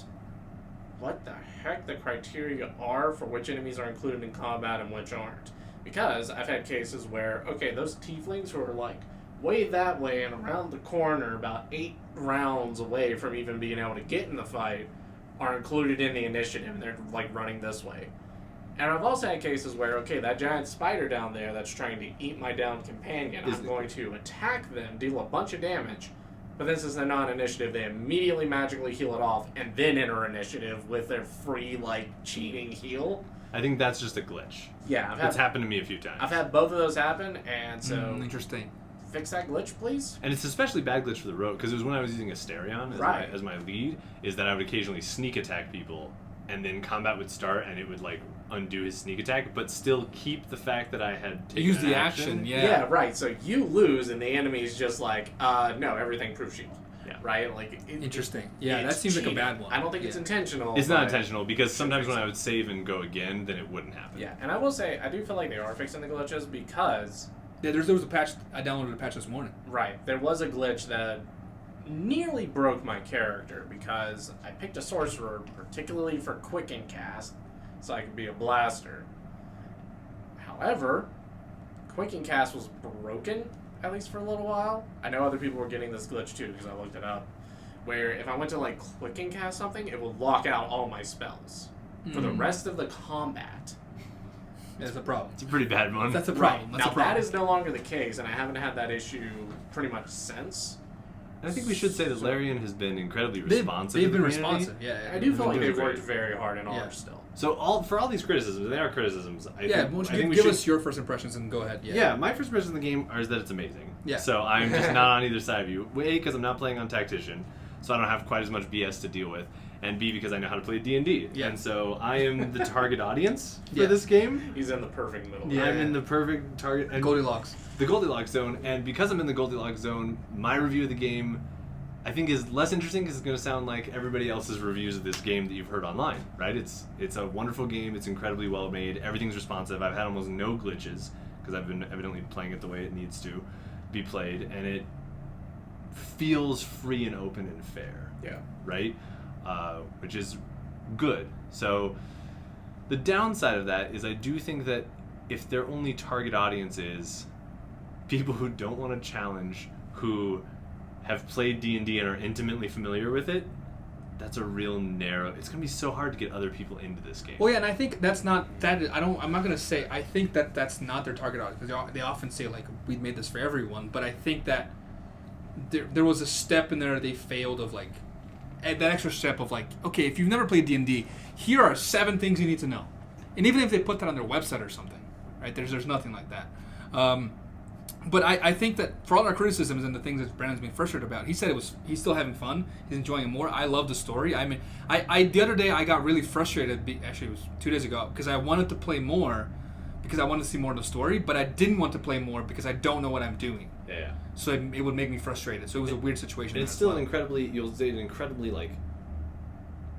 what the heck the criteria are for which enemies are included in combat and which aren't. Because I've had cases where, okay, those tieflings who are like way that way and around the corner about 8 rounds away from even being able to get in the fight are included in the initiative, and they're like running this way. And I've also had cases where, okay, that giant spider down there that's trying to eat my downed companion, I'm going to attack them, deal a bunch of damage, but then since they're not initiative, they immediately magically heal it off, and then enter initiative with their free, like, cheating heal. I think that's just a glitch. Yeah, it's happened to me a few times. I've had both of those happen, and so... Interesting. Fix that glitch, please. And it's especially bad glitch for the rogue, because it was when I was using Asterion as my lead, is that I would occasionally sneak attack people, and then combat would start, and it would, like, undo his sneak attack, but still keep the fact that I had taken use the action. Yeah, right. So you lose, and the enemy's just like, no, everything proof shield. Yeah. Right? Like, interesting. Yeah, that seems like a bad one. I don't think it's intentional. It's not intentional, because sometimes when I would save and go again, then it wouldn't happen. Yeah, and I will say, I do feel like they are fixing the glitches, because... Yeah, there was a patch, I downloaded a patch this morning. Right. There was a glitch that nearly broke my character, because I picked a sorcerer particularly for quicken cast, so I could be a blaster. However, quicken cast was broken, at least for a little while. I know other people were getting this glitch too, because I looked it up, where if I went to like quicken cast something, it would lock out all my spells for the rest of the combat. That's a problem. It's a pretty bad one. That's a problem. Right. Now that is no longer the case, and I haven't had that issue pretty much since. And I think we should say that Larian has been incredibly responsive. They've been responsive, yeah. I do feel like they've worked very hard in Orange still. So for all these criticisms, they are criticisms. I think give us your first impressions and go ahead. Yeah, my first impressions of the game is that it's amazing. Yeah. So I'm just not on either side of you. A, because I'm not playing on Tactician, so I don't have quite as much BS to deal with. And B, because I know how to play D&D. Yeah. And so I am the target audience for this game. He's in the perfect middle. Yeah, I'm in the perfect target. And Goldilocks. The Goldilocks zone. And because I'm in the Goldilocks zone, my review of the game, I think, is less interesting because it's going to sound like everybody else's reviews of this game that you've heard online, right? It's a wonderful game. It's incredibly well made. Everything's responsive. I've had almost no glitches because I've been evidently playing it the way it needs to be played. And it feels free and open and fair. Yeah. Right? Which is good. So the downside of that is I do think that if their only target audience is people who don't want to challenge, who have played D&D and are intimately familiar with it, that's a real narrow... It's going to be so hard to get other people into this game. Well, yeah, and I think that's not... I'm not going to say... I think that that's not their target audience, because they often say, like, we made this for everyone, but I think that there was a step in there they failed of, like... That extra step of, like, okay, if you've never played D&D, here are 7 things you need to know. And even if they put that on their website or something, right, there's nothing like that. But I think that for all our criticisms and the things that Brandon's been frustrated about, he said he's still having fun. He's enjoying it more. I love the story. I mean, the other day I got really frustrated. Actually, it was 2 days ago because I wanted to play more because I wanted to see more of the story, but I didn't want to play more because I don't know what I'm doing. Yeah. So it would make me frustrated. So it was a weird situation. And it's still an incredibly like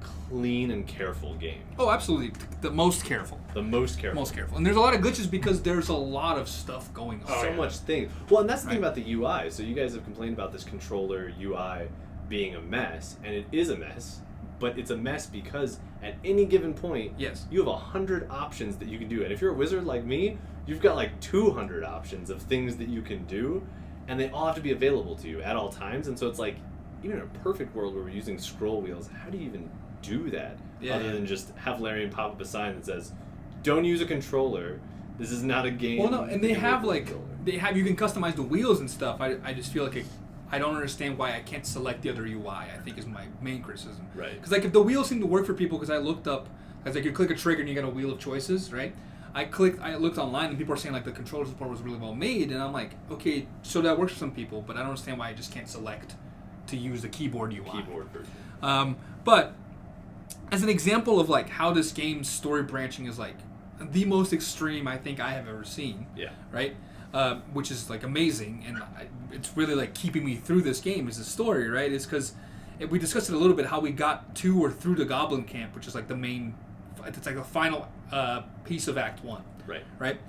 clean and careful game. Oh, absolutely. The most careful. The most careful. Most careful. And there's a lot of glitches because there's a lot of stuff going on. So much things. Well, and that's the thing about the UI. So you guys have complained about this controller UI being a mess, and it is a mess, but it's a mess because at any given point, you have 100 options that you can do. And if you're a wizard like me, you've got like 200 options of things that you can do, and they all have to be available to you at all times. And so it's like, even in a perfect world where we're using scroll wheels, how do you even do that other than just have Larian pop up a sign that says, don't use a controller, this is not a game. Well, no, and they have you can customize the wheels and stuff. I just feel like I don't understand why I can't select the other UI, I think is my main criticism. Right. Because like if the wheels seem to work for people, because I looked up, I was like, you click a trigger and you get a wheel of choices, right? I looked online and people are saying like the controller support was really well made, and I'm like, okay, so that works for some people, but I don't understand why I just can't select to use the keyboard UI. Keyboard version. But as an example of like how this game's story branching is like the most extreme I think I have ever seen. Yeah. Right? Which is like amazing, and it's really like keeping me through this game is the story, right? It's because we discussed it a little bit how we got to or through the Goblin Camp, which is like the main, it's like the final piece of Act 1. Right. Right?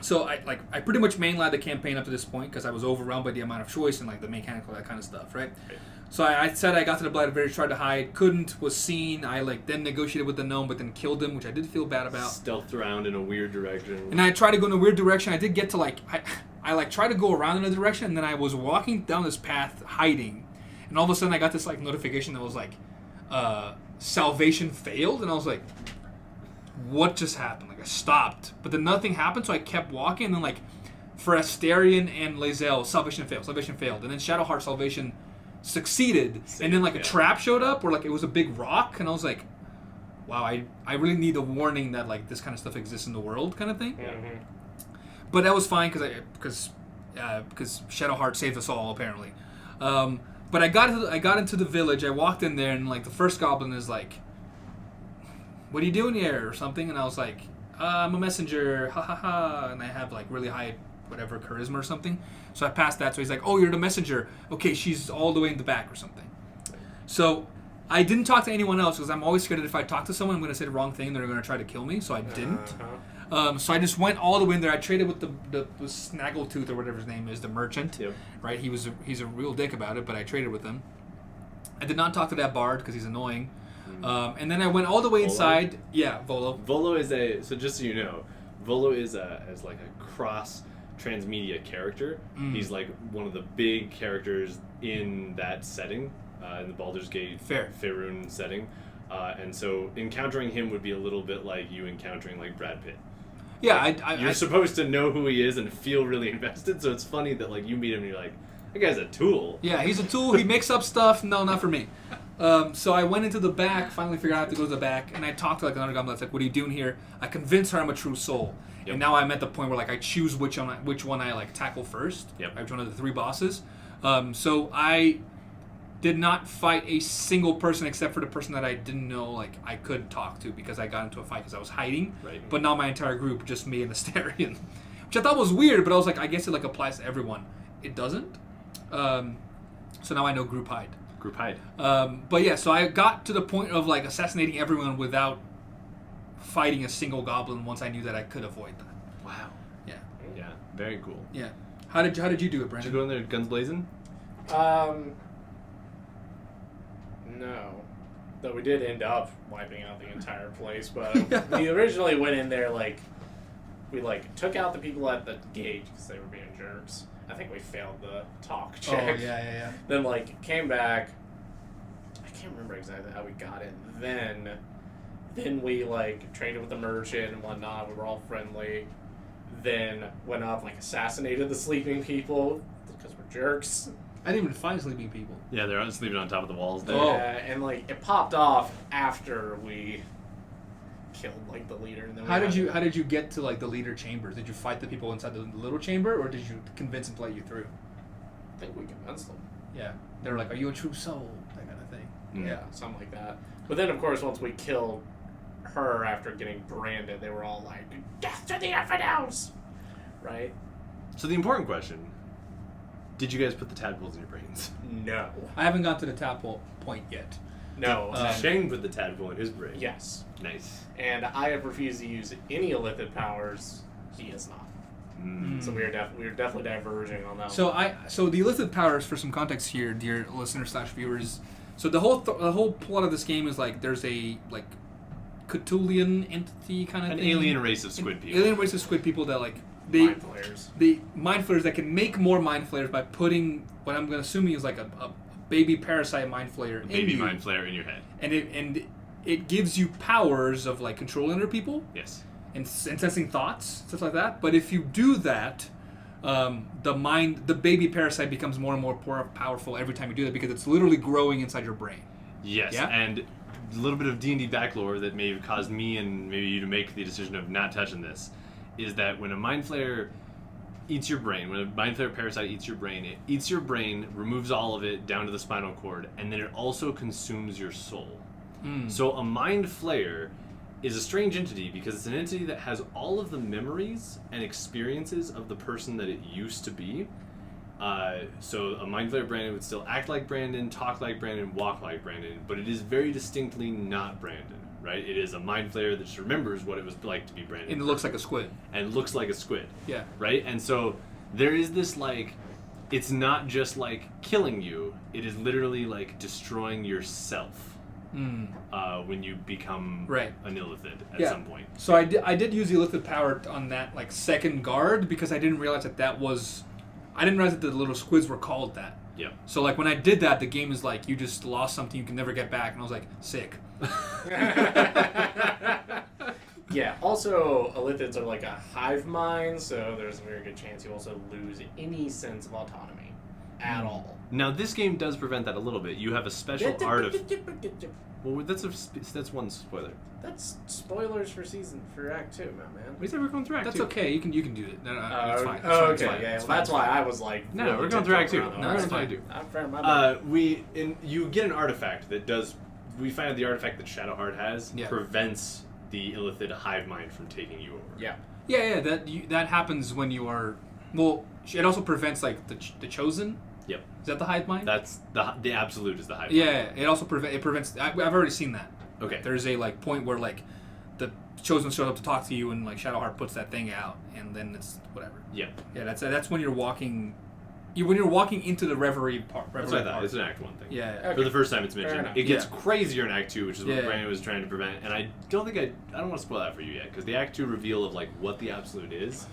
So I pretty much mainlined the campaign up to this point because I was overwhelmed by the amount of choice and like the mechanical, that kind of stuff, right? So I said I got to the Blight of Varys, tried to hide, couldn't, was seen. I then negotiated with the gnome, but then killed him, which I did feel bad about. Stealthed around in a weird direction. And I tried to go in a weird direction. I did get to I tried to go around in a direction, and then I was walking down this path hiding, and all of a sudden I got this like notification that was like, salvation failed, and I was like, what just happened? Like I stopped, but then nothing happened, so I kept walking. And then like for Asterion and Lae'zel, salvation failed, and then Shadowheart salvation succeeded, and then like a trap showed up where like it was a big rock, and I was like, wow, I really need a warning that like this kind of stuff exists in the world, kind of thing. Mm-hmm. But that was fine because Shadowheart saved us all apparently. But I got into the village. I walked in there, and like the first goblin is like, "What are you doing here?" or something, and I was like, "I'm a messenger, ha ha ha," and I have like really high whatever charisma or something. So I passed that. So he's like, "Oh, you're the messenger. Okay, she's all the way in the back or something." So I didn't talk to anyone else because I'm always scared that if I talk to someone, I'm going to say the wrong thing and they're going to try to kill me. So I didn't. So I just went all the way in there. I traded with the Snaggletooth or whatever his name is, the merchant. Yep. Right? He's a real dick about it, but I traded with him. I did not talk to that bard because he's annoying. And then I went all the way inside. Yeah, Volo. Volo is so just so you know, Volo is like a cross transmedia character. He's like one of the big characters in that setting, in the Baldur's Gate Faerun setting. And so encountering him would be a little bit like you encountering like Brad Pitt. Yeah, you're supposed to know who he is and feel really invested, so it's funny that like you meet him and you're like, that guy's a tool. Yeah, he's a tool. He makes up stuff. No, not for me. So I went into the back, finally figured out I have to go to the back, and I talked to like another goblin that's like, "What are you doing here?" I convinced her I'm a true soul. Yep. And now I'm at the point where like I choose which one I like tackle first. Yep. Which one of the 3 bosses. So I did not fight a single person except for the person that I didn't know like I could talk to because I got into a fight because I was hiding. Right. But not my entire group, just me and Asterion, which I thought was weird. But I was like, I guess it like applies to everyone. It doesn't. So now I know group hide. Group hide. But yeah, so I got to the point of like assassinating everyone without fighting a single goblin once I knew that I could avoid that. Wow. Yeah. Yeah. Very cool. Yeah. How did you do it, Brandon? Did you go in there guns blazing? No. Though we did end up wiping out the entire place, but we originally went in there like we like took out the people at the gate because they were being jerks. I think we failed the talk check. Oh, yeah. Then, like, came back. I can't remember exactly how we got in. Then we, like, traded with the merchant and whatnot. We were all friendly. Then went up, like, assassinated the sleeping people because we're jerks. I didn't even find sleeping people. Yeah, they're sleeping on top of the walls there. Yeah, and, like, it popped off after we killed like the leader. And then how did you get to like the leader chambers? Did you fight the people inside the little chamber, or did you convince them to let you through? I think we convinced them. Yeah, they were like, "Are you a true soul?" That kind of thing. Yeah, something like that. But then, of course, once we killed her after getting branded, they were all like, "Death to the infidels!" Right? So the important question: did you guys put the tadpoles in your brains? No, I haven't got to the tadpole point yet. No, Shane put the tadpole in his brain. Yes. Nice. And I have refused to use any illithid powers. He has not. So we are definitely diverging on that. So the illicit powers, for some context here, dear listeners/viewers. So the whole plot of this game is like there's a like Cthulhian entity kind of an thing. alien race of squid people. Alien race of squid people that like mind flayers. The mind flayers that can make more mind flayers by putting what I'm going to assume is like a baby parasite mind flayer mind flayer in your head, and it gives you powers of like controlling other people. Yes. And sensing thoughts, stuff like that. But if you do that, the baby parasite becomes more and more powerful every time you do that because it's literally growing inside your brain. Yes. Yeah? And a little bit of D&D backlore that may have caused me and maybe you to make the decision of not touching this is that when a mind flayer eats your brain, when a mind flayer parasite eats your brain, it eats your brain, removes all of it down to the spinal cord, and then it also consumes your soul. So a mind flayer is a strange entity because it's an entity that has all of the memories and experiences of the person that it used to be. So a mind flayer Brandon would still act like Brandon, talk like Brandon, walk like Brandon, but it is very distinctly not Brandon, right? It is a mind flayer that just remembers what it was like to be Brandon. And it looks like a squid. And looks like a squid. Yeah. Right? And so there is this like, it's not just like killing you, it is literally like destroying yourself. When you become an illithid at some point. So I did use the illithid power on that like second guard because I didn't realize that was... I didn't realize that the little squids were called that. Yeah. So like when I did that, the game is like, you just lost something you can never get back. And I was like, sick. Yeah, also, illithids are like a hive mind, so there's a very good chance you also lose any sense of autonomy at all. Now, this game does prevent that a little bit. You have a special artifact. Well, that's one spoiler. That's spoilers for Act 2, my man. We said we're going through Act 2. That's okay. You can do it. No, it's fine. Oh, It's okay. fine. Yeah, It's well, that's fine. why I was like... No, we're going through Act 2. No, it's fine. Fair, my bad. You get an artifact that does... We find out the artifact that Shadowheart has prevents the illithid hive mind from taking you over. Yeah. Yeah. That happens when you are... Well, it also prevents, like, the Chosen. Yep. Is that the hive mind? That's the absolute is the hive mind. Yeah, it also prevents... I've already seen that. Okay. There's a, like, point where, like, the Chosen shows up to talk to you, and, like, Shadowheart puts that thing out, and then it's whatever. Yep. Yeah, that's when you're walking... When you're walking into the Reverie part. That's what I thought. It's an Act 1 thing. Yeah. Okay. For the first time it's mentioned. It gets Yeah. crazier in Act 2, which is what Yeah. Brandon was trying to prevent. And I don't think I don't want to spoil that for you yet, because the Act 2 reveal of, like, what the absolute is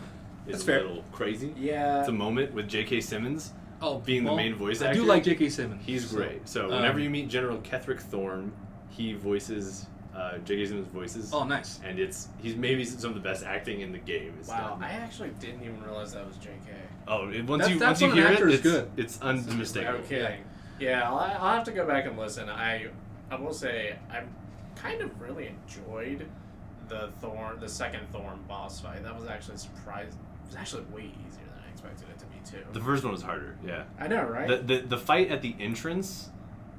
That's a fair. little crazy. Yeah. It's a moment with J.K. Simmons Oh, being the main voice actor. I do like J.K. Simmons. He's great. So whenever you meet General Ketherick Thorne, he voices J.K. Simmons voices. Oh, nice. And he's maybe some of the best acting in the game. Wow, I actually didn't even realize that was J.K. Oh, That's once you when hear an actor it, is good. it's unmistakable. No kidding. Yeah, I'll have to go back and listen. I will say I kind of really enjoyed the second Thorn boss fight. That was actually surprising. It was actually way easier than I expected it to be too. The first one was harder, yeah. I know, right? The fight at the entrance,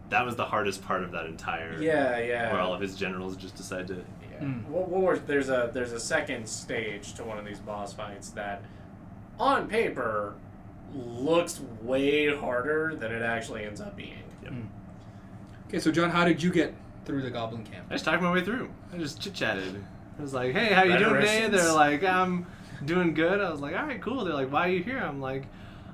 that was the hardest part of that entire. Yeah. Where all of his generals just decide to. Yeah. Well, there's a second stage to one of these boss fights that, on paper, looks way harder than it actually ends up being. Yep. Okay, so John, how did you get through the Goblin Camp? I just talked my way through. I just chit-chatted. I was like, hey, how you doing today? They're like, I'm doing good. I was like, all right, cool. They're like, why are you here? I'm like,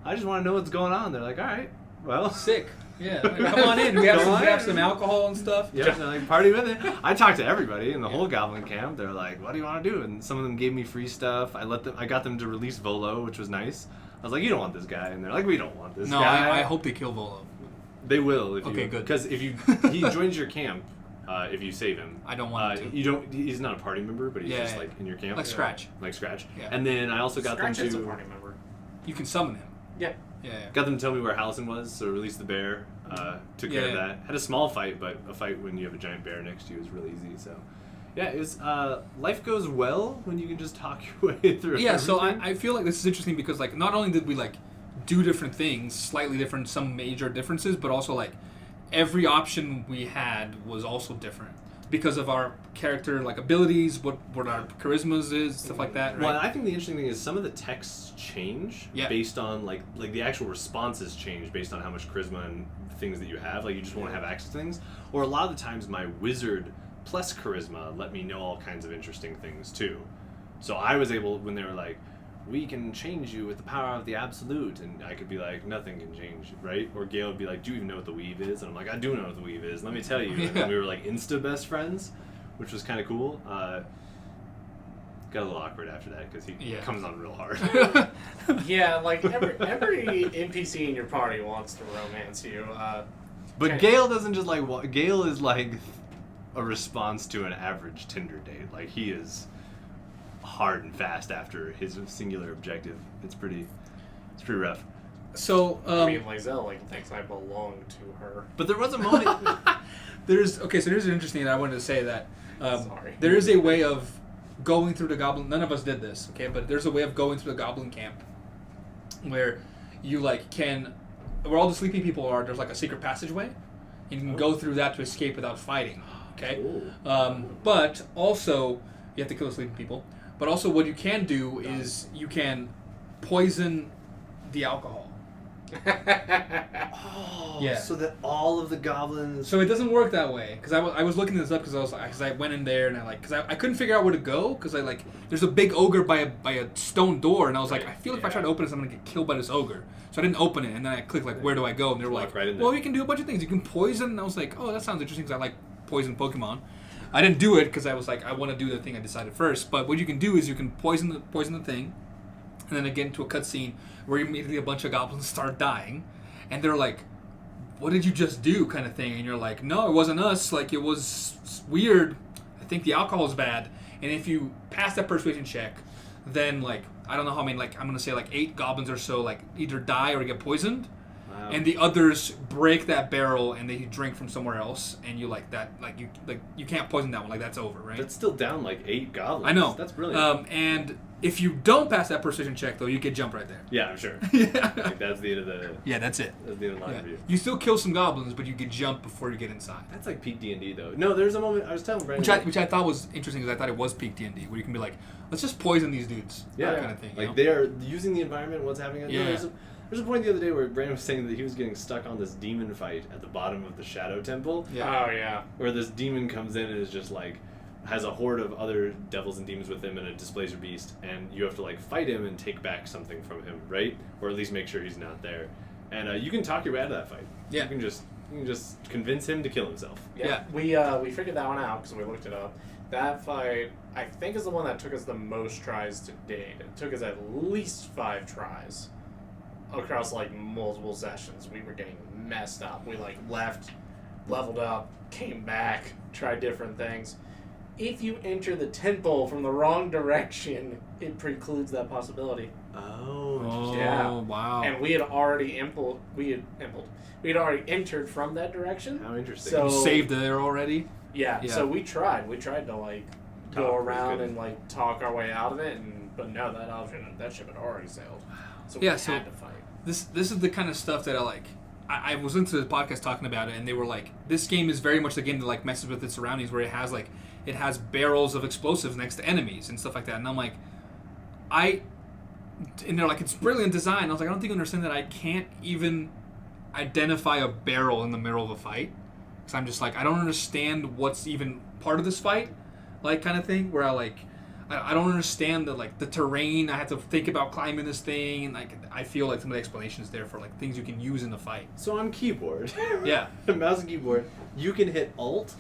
I just want to know what's going on. They're like, all right, well. Sick. Yeah, come on in. We have some alcohol and stuff. Yeah, they're like, party with it. I talked to everybody in the whole Goblin Camp. They're like, what do you want to do? And some of them gave me free stuff. I got them to release Volo, which was nice. I was like, you don't want this guy. And they're like, we don't want this guy. No, I hope they kill Volo. They will. Okay, good. Because he joins your camp if you save him. I don't want him to. You don't. He's not a party member, but he's just Yeah. like in your camp. Like Scratch. Like Scratch. Yeah. And then I also got Scratch them is to a party member. You can summon him. Yeah. Yeah. got them to tell me where Hallison was, so released the bear. Took care of that. Had a small fight, but a fight when you have a giant bear next to you is really easy. So, yeah, it was. Life goes well when you can just talk your way through. Yeah. So everything. I feel like this is interesting because like not only did we like do different things, slightly different, some major differences, but also like every option we had was also different because of our character like abilities, what our charismas is, stuff like that. Right? Well, I think the interesting thing is some of the texts change Yeah. based on like the actual responses change based on how much charisma and things that you have. Like you just want to have access to things, or a lot of the times my wizard plus charisma let me know all kinds of interesting things too. So I was able when they were like, we can change you with the power of the absolute, and I could be like, nothing can change, right? Or Gail would be like, do you even know what the weave is? And I'm like, I do know what the weave is. Let me tell you. And then we were like insta best friends, which was kind of cool. Got a little awkward after that because he comes on real hard. Yeah, like every NPC in your party wants to romance you. But Gail doesn't just like. Gail is like a response to an average Tinder date. Like he is hard and fast after his singular objective. It's pretty rough. So I mean, Lizelle thinks I belong to her. But there was a moment. here's an interesting. I wanted to say that Sorry. there is a way of going through the Goblin. None of us did this, okay? But there's a way of going through the Goblin Camp where you where all the sleepy people are. There's like a secret passageway. You can go through that to escape without fighting. Okay. Cool. But also you have to kill the sleeping people. But also what you can do is you can poison the alcohol. Oh, Yeah. so that all of the goblins. So it doesn't work that way because I was looking this up because I went in there and I couldn't figure out where to go because there's a big ogre by a stone door and I was like I feel like if I try to open this I'm gonna get killed by this ogre, so I didn't open it and then I clicked like where do I go and they were like right in there. well you can do a bunch of things, you can poison, and I was like oh that sounds interesting because I like poison Pokemon. I didn't do it because I was like I want to do the thing I decided first, but what you can do is you can poison the thing and then get into a cutscene where immediately a bunch of goblins start dying and they're like what did you just do kind of thing, and you're like no it wasn't us, like it was weird, I think the alcohol's bad, and if you pass that persuasion check, then like I don't know how many, like I'm gonna say like 8 goblins or so like either die or get poisoned. Wow. And the others break that barrel and they drink from somewhere else, and you like that, like you can't poison that one, like that's over, right? That's still down like 8 goblins. I know. That's brilliant. And if you don't pass that persuasion check, though, you get jump right there. Yeah, I'm sure. Yeah. Like, that's the end of the. Yeah, that's it. That's the end of the line for you. You still kill some goblins, but you get jump before you get inside. That's like peak D&D though. No, there's a moment I was telling Brandon. Which I thought was interesting because I thought it was peak D&D, where you can be like, let's just poison these dudes. Yeah, that kind of thing. You like know? they are using the environment, what's happening. Yeah. No, there's a point the other day where Brandon was saying that he was getting stuck on this demon fight at the bottom of the Shadow Temple. Yeah. Oh yeah. Where this demon comes in and is just like has a horde of other devils and demons with him and a displacer beast, and you have to like fight him and take back something from him, right? Or at least make sure he's not there. And you can talk your way out of that fight. Yeah. You can just convince him to kill himself. Yeah. We figured that one out because we looked it up. That fight, I think, is the one that took us the most tries to date. It took us at least 5 tries across like multiple sessions. We were getting messed up. We like left, leveled up, came back, tried different things. If you enter the temple from the wrong direction, it precludes that possibility. Oh. Yeah. Wow. And we had already we had already entered from that direction. How interesting. So- You saved there already? Yeah. Yeah. So we tried to like go Talk, around good. and like talk our way out of it, but no, that ship had already sailed. So we Yeah, had so- to fight. This is the kind of stuff that I like. I was into the podcast talking about it, and they were like, this game is very much the game that like messes with its surroundings, where it has barrels of explosives next to enemies and stuff like that. And I'm like, and they're like, it's brilliant design. I was like, I don't think you understand that I can't even identify a barrel in the middle of a fight. Because I'm just like, I don't understand what's even part of this fight, like kind of thing, where I don't understand the terrain. I have to think about climbing this thing, and like I feel like some of the explanations there for like things you can use in the fight. So on keyboard, Yeah. mouse and keyboard, you can hit Alt,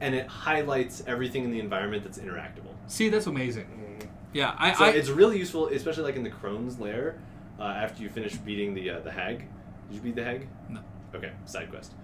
and it highlights everything in the environment that's interactable. See, that's amazing. Yeah, So it's really useful, especially like in the Crone's Lair. After you finish beating the hag. Did you beat the hag? No. Okay, side quest.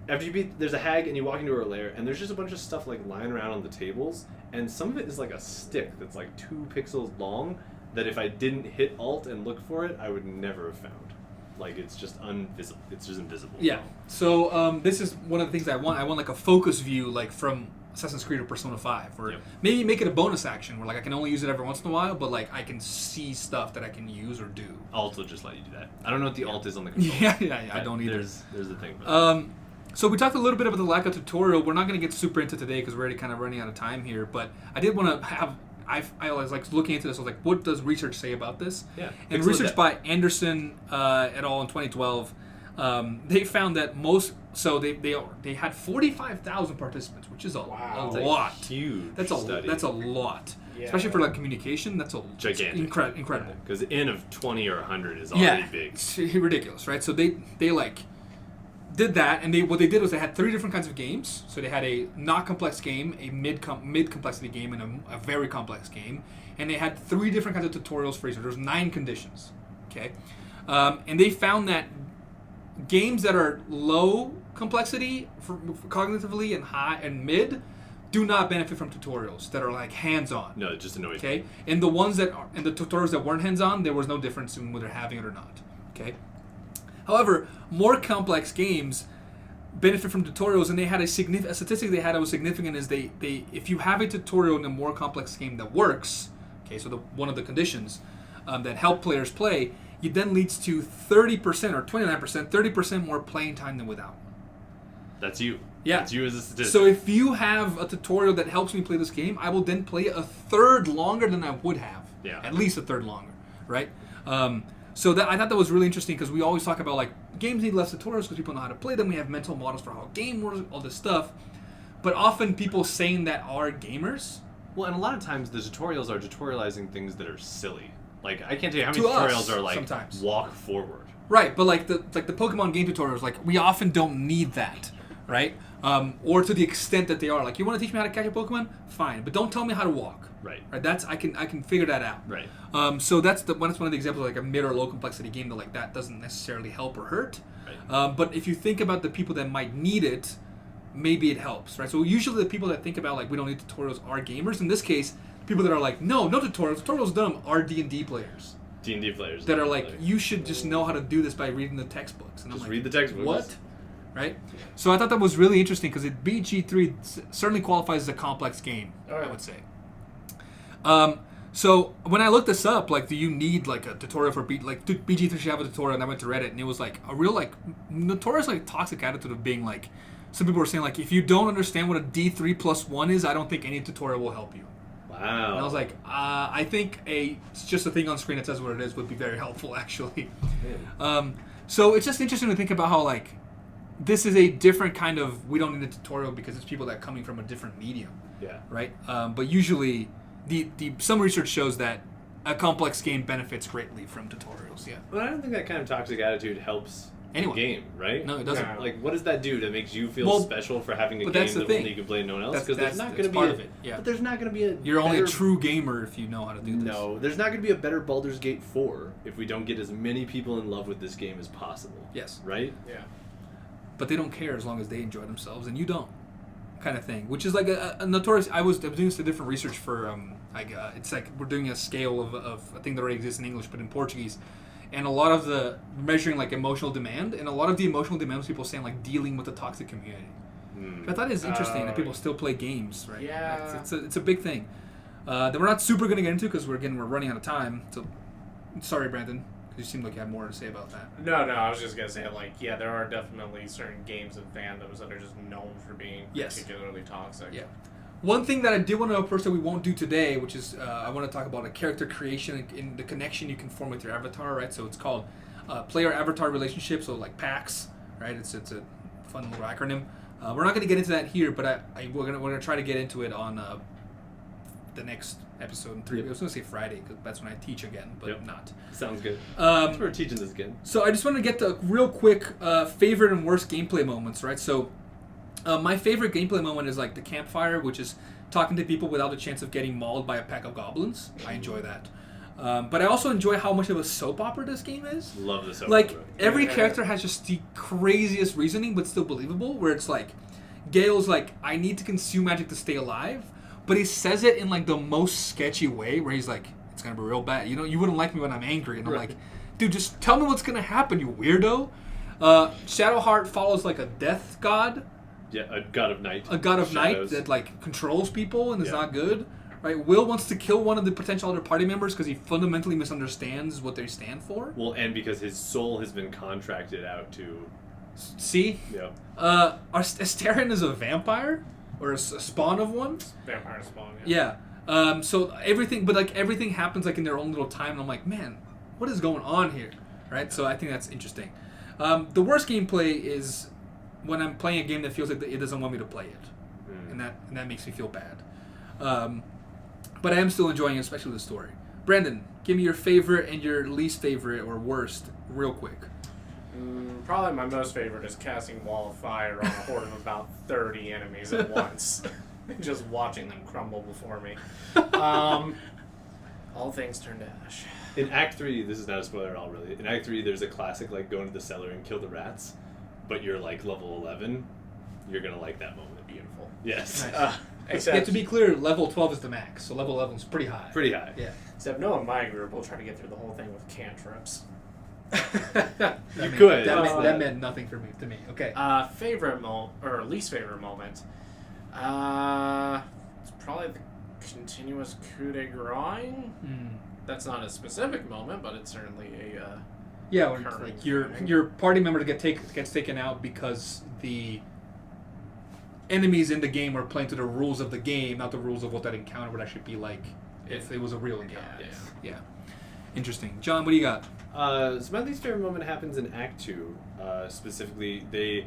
After you beat, there's a hag, and you walk into her lair, and there's just a bunch of stuff like lying around on the tables, and some of it is like a stick that's like 2 pixels long. That if I didn't hit Alt and look for it, I would never have found. Like it's just invisible. It's just invisible. Yeah. So this is one of the things I want. I want like a focus view, like from Assassin's Creed or Persona 5, or maybe make it a bonus action where like I can only use it every once in a while, but like I can see stuff that I can use or do. Alt will just let you do that. I don't know what the Alt is on the controller. Yeah. I don't either. There's the thing. About So we talked a little bit about the lack of tutorial. We're not going to get super into today because we're already kind of running out of time here. But I did want to have. I was like looking into this. I was like, what does research say about this? Yeah. And research by Anderson et al. In 2012, they found that most. So they had 45,000 participants, which is a lot. Huge. That's a study. That's a lot. Yeah. Especially for like communication, that's a Gigantic. incredible. Because N of 20 or 100 is already big. It's ridiculous, right? So they like did that, and what they did was they had 3 different kinds of games. So they had a not complex game, a mid complexity game, and a very complex game. And they had 3 different kinds of tutorials for each. There's 9 conditions, okay? And they found that games that are low complexity for cognitively and high and mid do not benefit from tutorials that are like hands-on. No, it just annoys me. Okay, and the ones that are, and the tutorials that weren't hands-on, there was no difference in whether having it or not. Okay. However, more complex games benefit from tutorials, and they had a statistic they had that was significant is they if you have a tutorial in a more complex game that works, okay, so one of the conditions that help players play, it then leads to 30% or 29%, 30% more playing time than without. That's you. Yeah. That's you as a statistic. So if you have a tutorial that helps me play this game, I will then play a third longer than I would have. Yeah. At least a third longer, right? So I thought that was really interesting because we always talk about like games need less tutorials because people know how to play them. We have mental models for how a game works, all this stuff. But often people saying that are gamers. Well, and a lot of times the tutorials are tutorializing things that are silly. Like I can't tell you how many To us, tutorials are like sometimes. walk forward. Right, but like the Pokemon game tutorials, like we often don't need that, right? Or to the extent that they are. Like you want to teach me how to catch a Pokemon? Fine, but don't tell me how to walk. Right. Right. That's I can figure that out. Right. So that's one of the examples of like a mid or low complexity game that doesn't necessarily help or hurt. Right. But if you think about the people that might need it, maybe it helps, right? So usually the people that think about like we don't need tutorials are gamers. In this case, people that are like, no tutorials. Tutorials dumb are D&D players. D&D players that are like, you should just know how to do this by reading the textbooks. And just I'm like, read the textbooks. What? Right? So I thought that was really interesting because BG3 certainly qualifies as a complex game, I would say. So when I looked this up, like, do you need like a tutorial for BG3 should have a tutorial, and I went to Reddit, and it was like a real like notorious like toxic attitude of being like, some people were saying like, if you don't understand what a D3 plus 1 is, I don't think any tutorial will help you. Wow. And I was like, I think just a thing on screen that says what it is would be very helpful, actually. So it's just interesting to think about how like this is a different kind of, we don't need a tutorial because it's people that are coming from a different medium. Yeah. Right? But usually, some research shows that a complex game benefits greatly from tutorials. Yeah. But I don't think that kind of toxic attitude helps anyone. The game, right? No, it doesn't. No. Like, what does that do that makes you feel special for having a game that only you can play no one else? Because there's not going to be part of it. Yeah. But there's not going to be a. You're only a true gamer if you know how to do this. No, there's not going to be a better Baldur's Gate 4 if we don't get as many people in love with this game as possible. Yes. Right? Yeah. But they don't care as long as they enjoy themselves, and you don't, kind of thing. Which is like a notorious. I was doing some different research for it's like we're doing a scale of a thing that already exists in English, but in Portuguese, and a lot of the measuring like emotional demand, and a lot of the emotional demands people saying like dealing with the toxic community. I thought it's interesting that people still play games, right? Yeah. It's a big thing that we're not super going to get into because we're running out of time. So sorry, Brandon. You seem like you have more to say about that. No, I was just going to say, like, yeah, there are definitely certain games and fandoms that are just known for being particularly toxic. Yeah. One thing that I did want to know first that we won't do today, which is I want to talk about a character creation and the connection you can form with your avatar, right? So it's called player-avatar relationship, so like PAX, right? It's a fun little acronym. We're not going to get into that here, but we're gonna try to get into it on the next episode in 3 weeks. I was going to say Friday because that's when I teach again, but not. Sounds good. We're teaching this again. So I just want to get the real quick favorite and worst gameplay moments, right? So my favorite gameplay moment is like the campfire, which is talking to people without the chance of getting mauled by a pack of goblins. I enjoy that. But I also enjoy how much of a soap opera this game is. Love the soap like, opera. Every character has just the craziest reasoning, but still believable, where it's like, Gale's like, I need to consume magic to stay alive, but he says it in like the most sketchy way, where he's like, it's going to be real bad. You know, you wouldn't like me when I'm angry. And I'm like, dude, just tell me what's going to happen, you weirdo. Shadowheart follows like a death god. Yeah, a god of night. A god of night that like controls people and is not good. Right, Will wants to kill one of the potential other party members because he fundamentally misunderstands what they stand for. Well, and because his soul has been contracted out to... See? Yeah. Astarion is a vampire? Or a spawn of one? Vampire spawn, yeah. So everything happens like in their own little time, and I'm like, man, what is going on here? Right? So I think that's interesting. The worst gameplay is when I'm playing a game that feels like it doesn't want me to play it. And that makes me feel bad. But I am still enjoying it, especially the story. Brandon, give me your favorite and your least favorite or worst real quick. Probably my most favorite is casting Wall of Fire on a horde of about 30 enemies at once. And just watching them crumble before me. All things turn to ash. In Act 3, this is not a spoiler at all, really. In Act 3, there's a classic, like, go into the cellar and kill the rats. But you're, like, level 11. You're going to like that moment. Beautiful. Yes. Nice. Except, to be clear, level 12 is the max, so level 11 is pretty high. Pretty high. Yeah. Except Noah and my group will try to get through the whole thing with cantrips. Could. That meant nothing to me. Okay. Favorite moment, or least favorite moment? It's probably the continuous coup de grace. That's not a specific moment, but it's certainly a... yeah, when it's like your party member gets taken out because the enemies in the game are playing to the rules of the game, not the rules of what that encounter would actually be like if it was a real encounter. Yeah. Interesting. John, what do you got? So my least favorite moment happens in Act 2. Specifically, they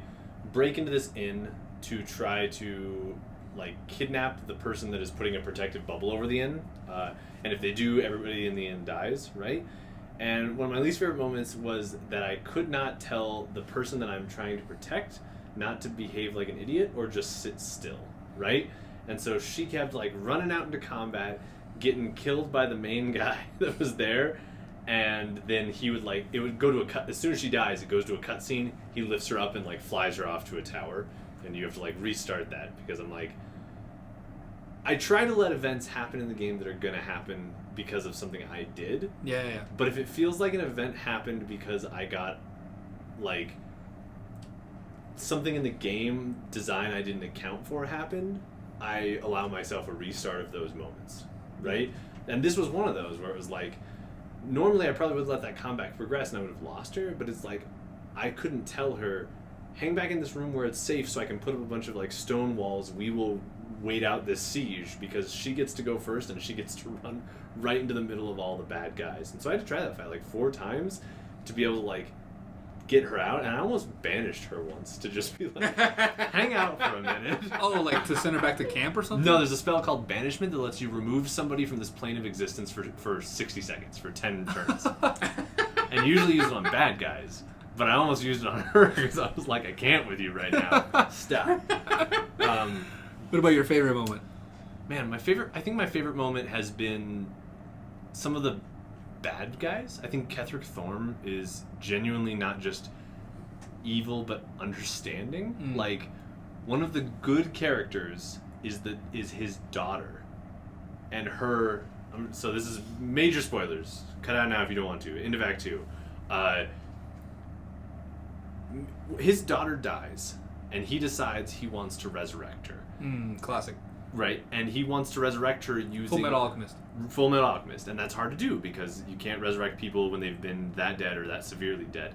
break into this inn to try to like kidnap the person that is putting a protective bubble over the inn. And if they do, everybody in the inn dies, right? And one of my least favorite moments was that I could not tell the person that I'm trying to protect not to behave like an idiot or just sit still, right? And so she kept like running out into combat, getting killed by the main guy that was there, and then he would like, it would go to a cut, as soon as she dies, it goes to a cutscene, he lifts her up and like flies her off to a tower, and you have to like restart that, because I'm like, I try to let events happen in the game that are going to happen because of something I did. Yeah. But if it feels like an event happened because I got, like, something in the game design I didn't account for happened, I allow myself a restart of those moments, right? And this was one of those where it was like, normally I probably would let that combat progress and I would have lost her, but it's like, I couldn't tell her, hang back in this room where it's safe so I can put up a bunch of, like, stone walls. We will wait out this siege, because she gets to go first and she gets to run right into the middle of all the bad guys. And so I had to try that fight like 4 times to be able to, like, get her out, and I almost banished her once to just be like, hang out for a minute. Oh, like to send her back to camp or something? No, there's a spell called Banishment that lets you remove somebody from this plane of existence for 60 seconds, for 10 turns. And usually use it on bad guys. But I almost used it on her because I was like, I can't with you right now. Stop. What about your favorite moment? Man, I think my favorite moment has been some of the bad guys. I think Ketherick Thorm is genuinely not just evil but understanding. Like, one of the good characters is his daughter, and her. So this is major spoilers. Cut out now if you don't want to. Into Act 2. His daughter dies, and he decides he wants to resurrect her. Classic. Right, and he wants to resurrect her using... Full Metal Alchemist. Full Metal Alchemist, and that's hard to do because you can't resurrect people when they've been that dead or that severely dead.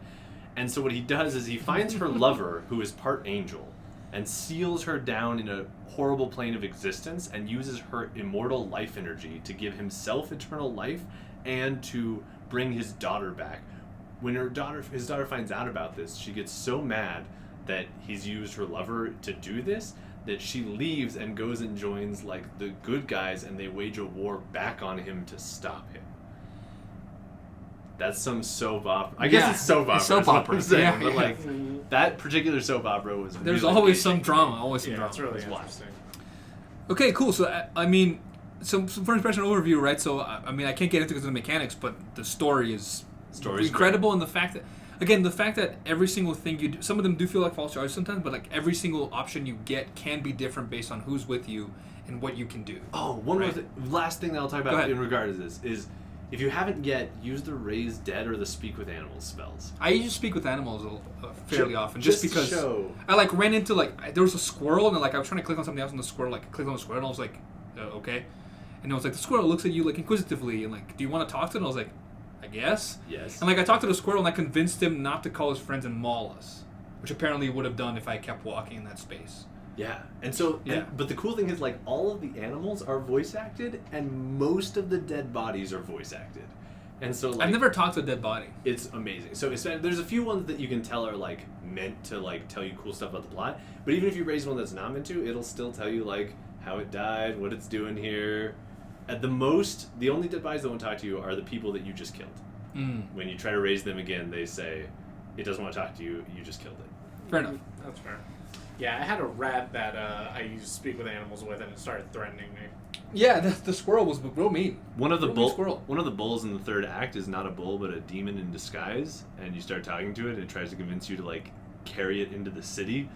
And so what he does is he finds her lover, who is part angel, and seals her down in a horrible plane of existence and uses her immortal life energy to give himself eternal life and to bring his daughter back. When his daughter finds out about this, she gets so mad that he's used her lover to do this that she leaves and goes and joins, like, the good guys, and they wage a war back on him to stop him. That's some soap opera. I guess it's soap opera. It's soap opera. Saying, but like that particular soap opera was. There's really always some drama. Always some drama. It's really interesting. Okay, cool. So I mean, some first impression overview, right? So I mean, I can't get into the mechanics, but the story is incredible, and the fact that every single thing you do, some of them do feel like false charges sometimes, but like every single option you get can be different based on who's with you and what you can do. Oh, one more last thing that I'll talk about in regard to this is, if you haven't yet, use the Raise Dead or the Speak with Animals spells. I usually speak with animals fairly often, just because show. I like ran into there was a squirrel, and like I was trying to click on something else, and the squirrel clicked on the squirrel, and I was like, okay, and it was like the squirrel looks at you like inquisitively, and like, do you want to talk to it? And I was like, I guess. Yes. And like I talked to the squirrel, and I convinced him not to call his friends and maul us, which apparently he would have done if I kept walking in that space. Yeah, and so, but the cool thing is, like, all of the animals are voice acted, and most of the dead bodies are voice acted. And so, like, I've never talked to a dead body. It's amazing. So there's a few ones that you can tell are, like, meant to, like, tell you cool stuff about the plot, but even if you raise one that's not meant to, it'll still tell you, like, how it died, what it's doing here. At the most, the only dead bodies that won't talk to you are the people that you just killed. When you try to raise them again, they say, it doesn't want to talk to you, you just killed it. Fair enough. That's fair. Yeah, I had a rat that I used to speak with animals with, and it started threatening me. Yeah, the squirrel was real mean. One of the bulls in the third act is not a bull, but a demon in disguise, and you start talking to it, and it tries to convince you to, like, carry it into the city,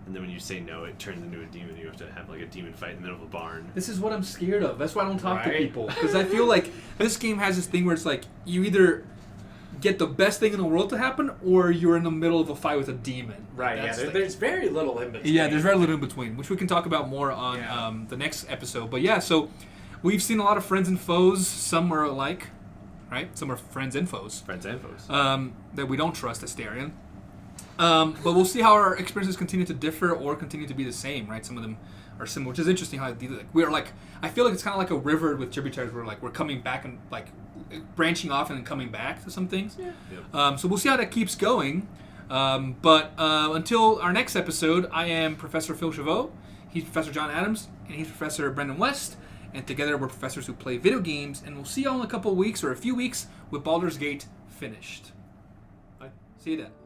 and then when you say no, it turns into a demon. You have to have, like, a demon fight in the middle of a barn. This is what I'm scared of. That's why I don't talk to people, because I feel like this game has this thing where it's like, you either get the best thing in the world to happen, or you're in the middle of a fight with a demon. Right, there's very little in between. Yeah, there's very little in between, which we can talk about more on the next episode. But yeah, so we've seen a lot of friends and foes. Some are alike, right? Some are friends and foes. Friends and foes. That we don't trust as Starion. But we'll see how our experiences continue to differ or continue to be the same, right? Some of them are similar, which is interesting how we're like, I feel like it's kind of like a river with tributaries where like we're coming back and like branching off and then coming back to some things. Yeah. Yep. So we'll see how that keeps going. But until our next episode, I am Professor Phil Chavot. He's Professor John Adams, and he's Professor Brendan West. And together we're professors who play video games. And we'll see y'all in a couple of weeks or a few weeks with Baldur's Gate finished. Bye. See you then.